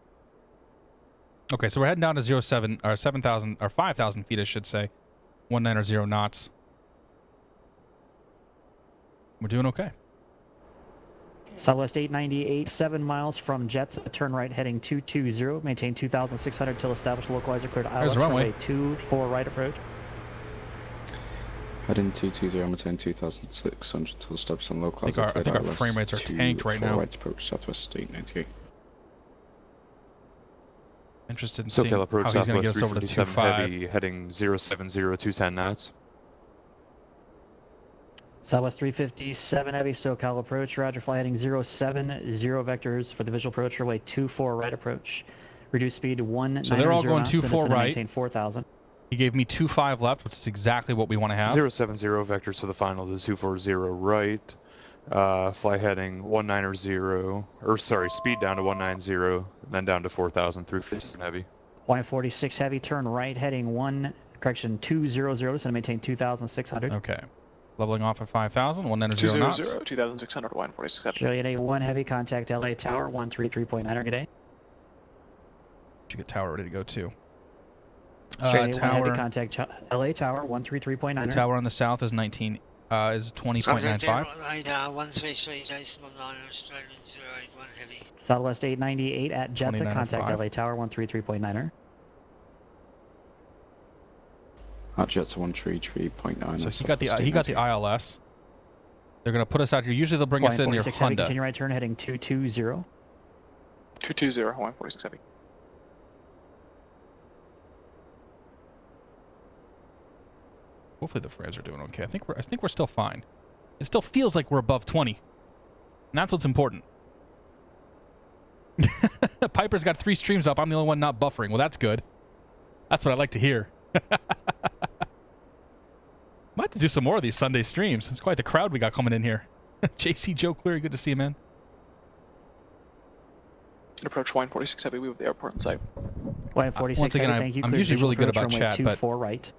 Okay, so we're heading down to 07 or 7,000 or 5,000 feet, I should say. 190 knots. We're doing okay.
Southwest 898, 7 miles from Jets. Turn right heading 220. Maintain 2,600 till established localizer cleared.
There's the runway.
24 right approach.
Heading 220, maintain 2,600 till established on localizer.
I think our frame rates are tanked right now.
Right approach, Southwest 898.
Interested in seeing
SoCal approach,
how he's going to get us
Southwest
over to
357
25.
Heavy, heading 070, 210 knots.
Southwest 357 Heavy, SoCal approach. Roger, fly heading 070 vectors for the visual approach. Runway 24 right approach. Reduce speed to 190
So they're all going
knots,
24 right.
Maintain 4,000.
He gave me 25 left, which is exactly what we want to have.
070 vectors to the final to 240 right. Fly heading 190, or sorry, speed down to 190, then down to 4,000 through 357 Heavy.
Y46 Heavy, turn right heading 200, so maintain 2,600.
Okay. Leveling off at 5,000, 190 knots.
200, 2,600, Y46 Heavy.
Australian A1 Heavy, contact LA Tower, 133.9, good day.
Should get tower ready to go too.
Australian A1
tower.
Heavy, contact LA Tower, 133.9.
The tower on the south is 20.95.
Radar 133.9 Australian 081 Heavy.
Southwest 898 at Jets, contact
29.5.
LA Tower, 133.9.
At Jets 133.9.
So he got the ILS. They're going to put us out here. Usually they'll bring us in near
Heavy,
Honda.
continue right turn heading 220.
220, Y46 Heavy.
Hopefully the frames are doing okay. I think we're still fine. It still feels like we're above 20. And that's what's important. Piper's got 3 streams up. I'm the only one not buffering. Well, that's good. That's what I like to hear. Might have to do some more of these Sunday streams. It's quite the crowd we got coming in here. JC Joe Cleary, good to see you, man.
Approach Hawaiian 46 Heavy, we have the airport in sight.
Hawaiian 46
once again,
Heavy, thank you.
I'm
Clear
usually
visual
really good
approach,
about
runway
chat, but
24 right.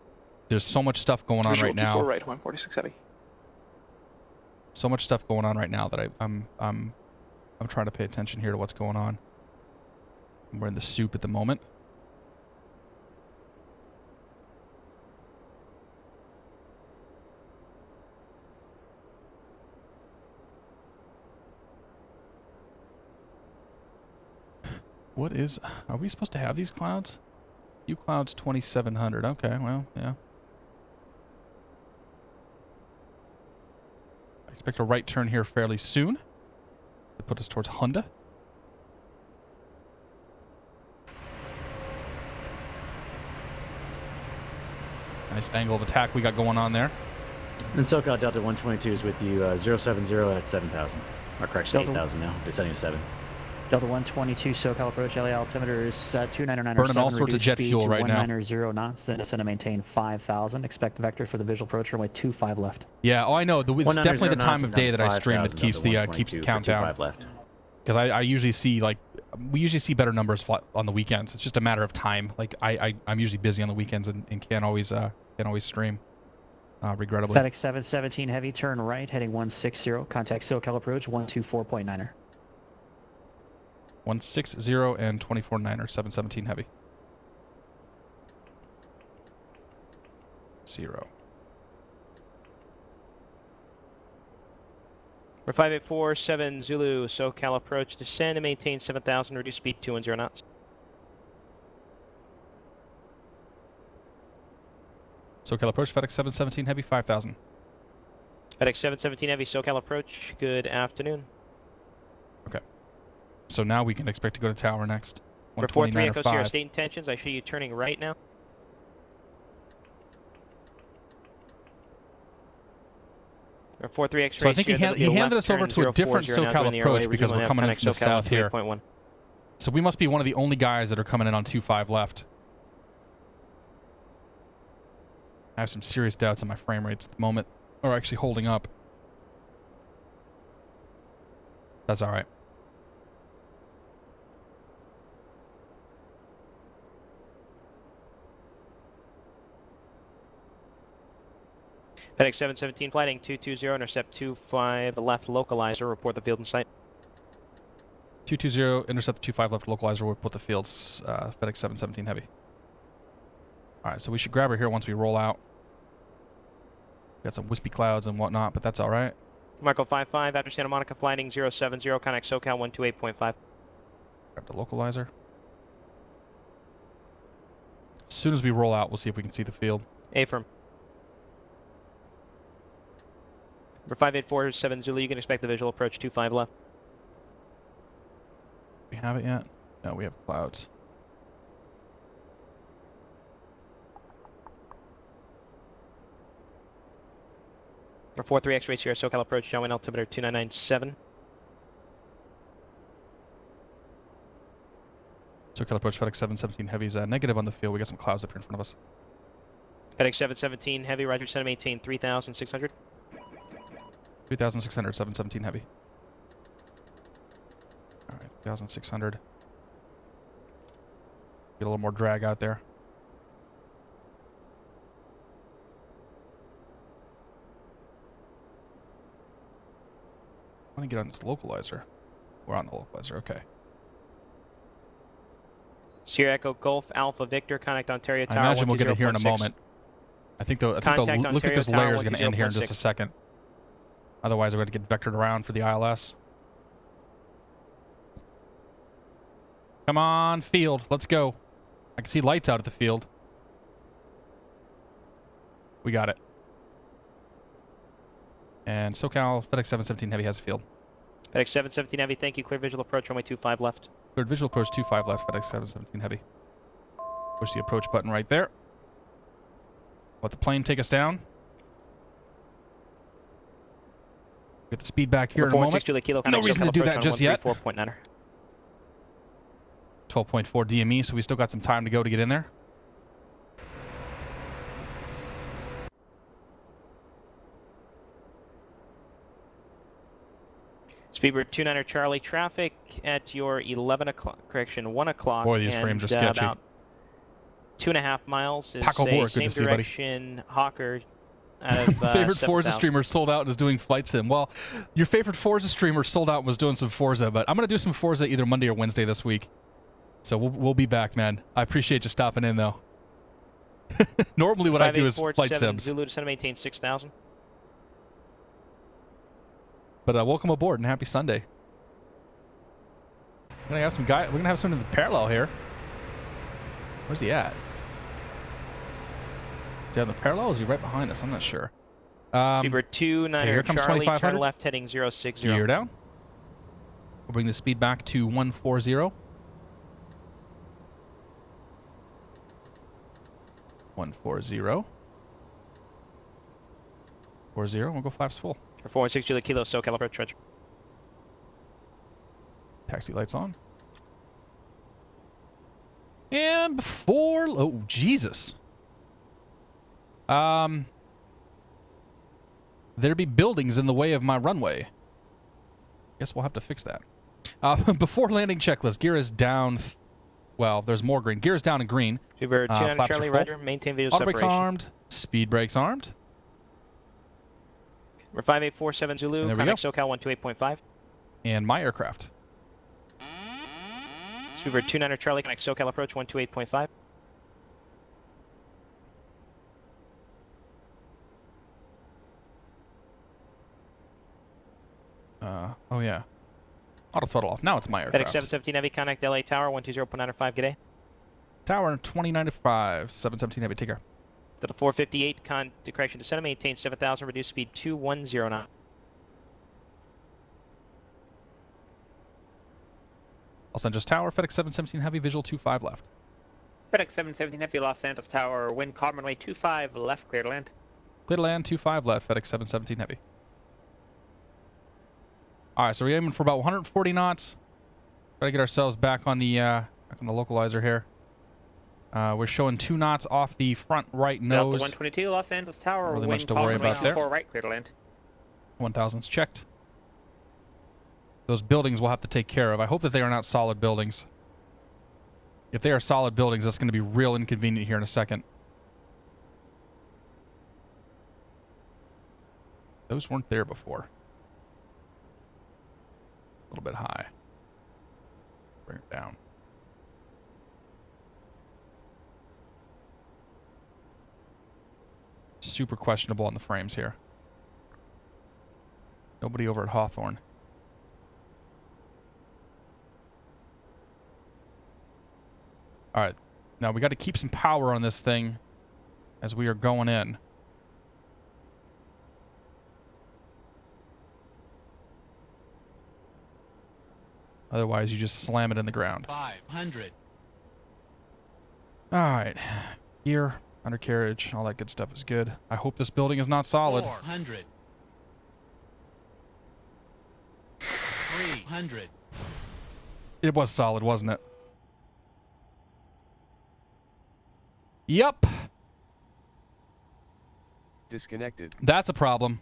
there's so much stuff going on
Visual
right now.
24 right, Hawaiian 46 Heavy.
So much stuff going on right now that I'm trying to pay attention here to what's going on. We're in the soup at the moment. What is... Are we supposed to have these clouds? U clouds 2700. Okay, well, yeah. I expect a right turn here fairly soon. To put us towards Honda. Nice angle of attack we got going on there.
And SoCal Delta 122 is with you 070 at 7,000. Or correction,
Delta
8,000 now. Descending to 7.
Delta 122 SoCal approach, LA altimeter is 29907.
Burning all sorts of jet
speed
fuel
to
right now.
190 knots, then descend to maintain 5,000. Expect vector for the visual approach, runway 25 left.
Yeah, oh I know. It's definitely the time of day that I stream that
5,000
keeps the countdown.
left.
Because I usually see, like, we usually see better numbers on the weekends. It's just a matter of time. Like, I'm usually busy on the weekends and can't always stream, regrettably.
FedEx 717 heavy, turn right, heading 160. Contact SoCal approach, 124.9er.
160 and 24.9er, 717 heavy. 0.
We're 5847 Zulu, SoCal approach, descend and maintain 7,000, reduce speed 210 knots.
SoCal approach, FedEx 717 heavy, 5,000.
FedEx 717 heavy, SoCal approach, good afternoon.
Okay. So now we can expect to go to tower next.
Report 3
129 or
Echo Sierra
5.
state intentions. I show you turning right now. Report 3 X-ray.
So I think he handed us over to a different SoCal approach because we're coming in from the south here. So we must be one of the only guys that are coming in on 25 left. I have some serious doubts on my frame rates at the moment, or actually holding up. That's all right.
FedEx 717 flighting 220, intercept 25 left localizer, report the field in sight.
220, intercept 25 left localizer, report the fields, FedEx 717 heavy. Alright, so we should grab her here once we roll out. Got some wispy clouds and whatnot, but that's alright.
Marco 55, after Santa Monica flighting 070, contact SoCal 128.5.
Grab the localizer. As soon as we roll out, we'll see if we can see the field.
Affirm. For 5847 Zulu, you can expect the visual approach 25 left.
We have it yet? No, we have clouds.
For 43 X-ray Sierra SoCal approach, downwind altimeter 2997.
SoCal approach, FedEx 717 heavy is negative on the field. We got some clouds up here in front of us.
FedEx 717 heavy, roger, send maintain 3,600.
3,600, 717 heavy. Alright, 3,600. Get a little more drag out there. I want to get on this localizer. We're on the localizer, okay.
Sierra Echo Golf Alpha Victor, contact Ontario Tower.
I imagine we'll get it here in a
10.6.
moment. I think the looks like this layer is going to end here in just a second. Otherwise, we're going to get vectored around for the ILS. Come on, field. Let's go. I can see lights out at the field. We got it. And SoCal FedEx 717 Heavy has a field.
FedEx 717 Heavy, thank you. Clear visual approach, runway 25 left.
Cleared visual approach 25 left, FedEx 717 Heavy. Push the approach button right there. Let the plane take us down. Get the speed back here in a moment. No reason to do that just yet. 12.4 DME, so we still got some time to go to get in there.
Speedbird 29er Charlie, traffic at your 11 o'clock, correction, 1 o'clock.
Boy, these frames are sketchy.
About 2.5 miles is
Paco Boer,
same
good to see,
direction, Hawker. Out of,
favorite Forza
7,000.
streamer sold out and is doing flight sim. Well, your favorite Forza streamer sold out and was doing some Forza, but I'm going to do some Forza either Monday or Wednesday this week. So we'll be back, man. I appreciate you stopping in, though. Normally what I do is flight sims.
Zulu to maintain 6,000.
But welcome aboard and happy Sunday. We're gonna have some guy. We're gonna have someone in the parallel here. Where's he at? Is he on the parallel? Or is he right behind us? I'm not sure.
Speedbird 29er
here comes
Charlie,
2500.
turn left heading 060.
Gear down. We'll bring the speed back to 140. 140. 40. We'll go flaps full.
416 Juliet Kilo, SoCal approach, Roger.
Taxi lights on. And before... Oh, Jesus. There be buildings in the way of my runway. Guess we'll have to fix that. Before landing checklist, gear is down... Well, there's more green. Gear is down in green.
Speedbird 29
flaps
Charlie,
are full.
Roger. Maintain video
Auto brakes
separation.
armed. Speed brakes armed.
We're 5847 Zulu,
And there we go.
contact SoCal 128.5.
And my aircraft.
Speedbird 29er Charlie, connect SoCal approach 128.5.
Oh yeah. Auto throttle off. Now it's my
FedEx
aircraft.
717 Heavy, contact LA Tower 120.95. Good day.
Tower 2095. 717 Heavy. Take care.
To the 458, correction descend, maintain 7,000, reduce speed 2109.
Los Angeles Tower, FedEx 717 Heavy, visual 25 left.
FedEx 717 Heavy, Los Angeles Tower, wind calm runway 25 left, clear to land.
Clear to land, 25 left, FedEx 717 Heavy. Alright, so we're aiming for about 140 knots. Try to get ourselves back on the localizer here. We're showing 2 knots off the front right
Delta
nose.
122, Los Angeles Tower,
Really
wind
much to
calm
worry
runway
about there.
24 right, clear to land.
1000's checked. Those buildings we'll have to take care of. I hope that they are not solid buildings. If they are solid buildings, that's going to be real inconvenient here in a second. Those weren't there before. A little bit high. Bring it down. Super questionable on the frames here. Nobody over at Hawthorne. Alright, now we got to keep some power on this thing as we are going in. Otherwise, you just slam it in the ground.
500.
Alright, gear, undercarriage, all that good stuff is good. I hope this building is not solid.
400. 300.
It was solid, wasn't it? Yep.
Disconnected.
That's a problem.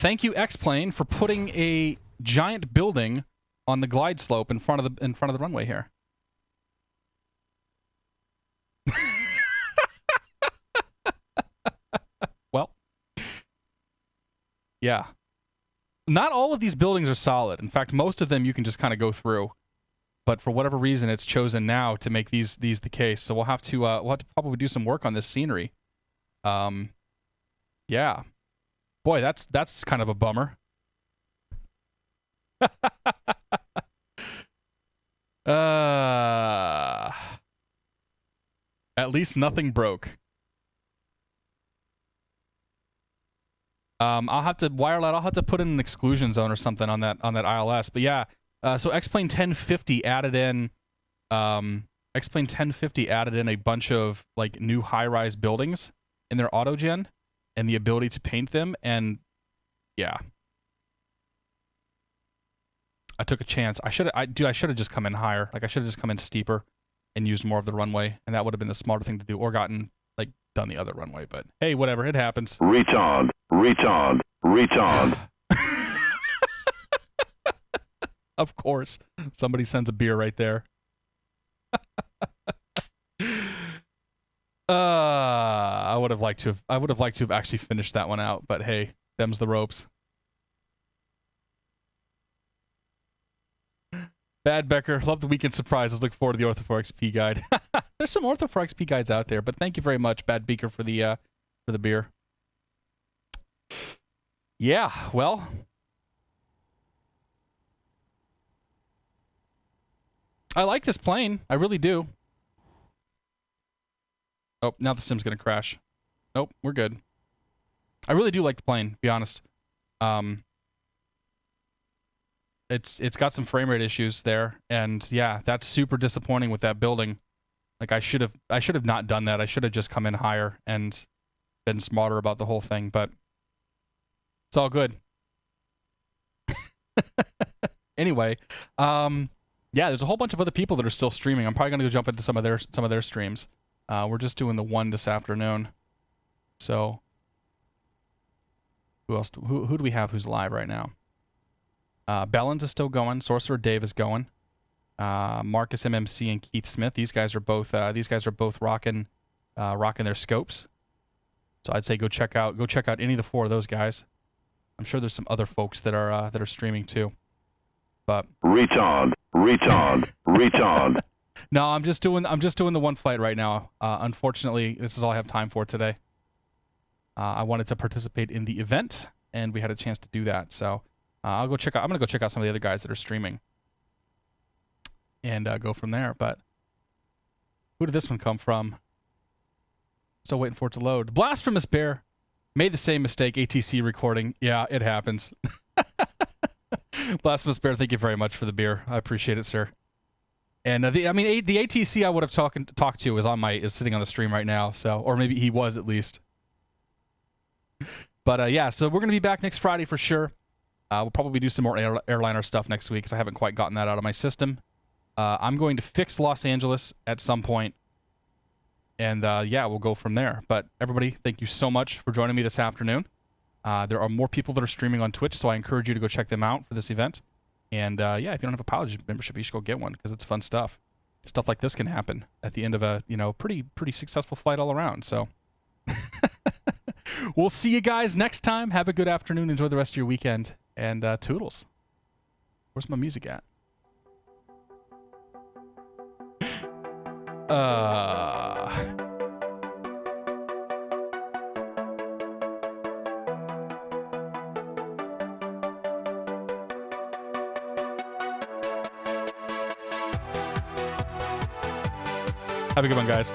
Thank you, X-Plane, for putting a giant building on the glide slope in front of the runway here. Well, yeah. Not all of these buildings are solid. In fact, most of them you can just kind of go through. But for whatever reason, it's chosen now to make these the case. So we'll have to probably do some work on this scenery. Yeah. Boy, that's kind of a bummer. At least nothing broke. I'll have to Wireless. I'll have to put in an exclusion zone or something on that ILS. But yeah, so X-Plane 1050 added in X-Plane 1050 added in a bunch of like new high-rise buildings in their autogen and the ability to paint them, and yeah. I took a chance. I should have just come in higher. Like I should have just come in steeper and used more of the runway, and that would have been the smarter thing to do, or gotten like done the other runway, but hey, whatever, it happens.
Retard.
Of course, somebody sends a beer right there. I would have liked to have actually finished that one out, but hey, them's the ropes. Bad Becker, love the weekend surprises. Look forward to the Ortho4XP guide. There's some Ortho4XP guides out there, but thank you very much, Bad Beaker, for the beer. Yeah, well, I like this plane. I really do. Oh, now the sim's gonna crash. Nope, we're good. I really do like the plane, to be honest. It's got some frame rate issues there, and yeah, that's super disappointing with that building. Like I should have not done that. I should have just come in higher and been smarter about the whole thing, but it's all good. Anyway, yeah, there's a whole bunch of other people that are still streaming. I'm probably gonna go jump into some of their streams. We're just doing the one this afternoon. So who else? Who do we have who's live right now? Bellins is still going. Sorcerer Dave is going. Marcus MMC and Keith Smith. These guys are both rocking their scopes. So I'd say go check out any of the four of those guys. I'm sure there's some other folks that are streaming too. But retard. No, I'm just doing the one flight right now. Unfortunately, this is all I have time for today. I wanted to participate in the event, and we had a chance to do that. So I'm gonna go check out some of the other guys that are streaming, and go from there. But who did this one come from? Still waiting for it to load. Blasphemous Bear made the same mistake. ATC recording. Yeah, it happens. Blasphemous Bear, thank you very much for the beer. I appreciate it, sir. And the ATC I would have talked to is sitting on the stream right now. So, or maybe he was at least. But yeah, so we're gonna be back next Friday for sure. We'll probably do some more airliner stuff next week because I haven't quite gotten that out of my system. I'm going to fix Los Angeles at some point, and yeah, we'll go from there. But everybody, thank you so much for joining me this afternoon. There are more people that are streaming on Twitch, so I encourage you to go check them out for this event. And yeah, if you don't have a PilotEdge membership, you should go get one because it's fun stuff. Stuff like this can happen at the end of a pretty successful flight all around. So we'll see you guys next time. Have a good afternoon. Enjoy the rest of your weekend. And toodles. Where's my music at? Have a good one, guys.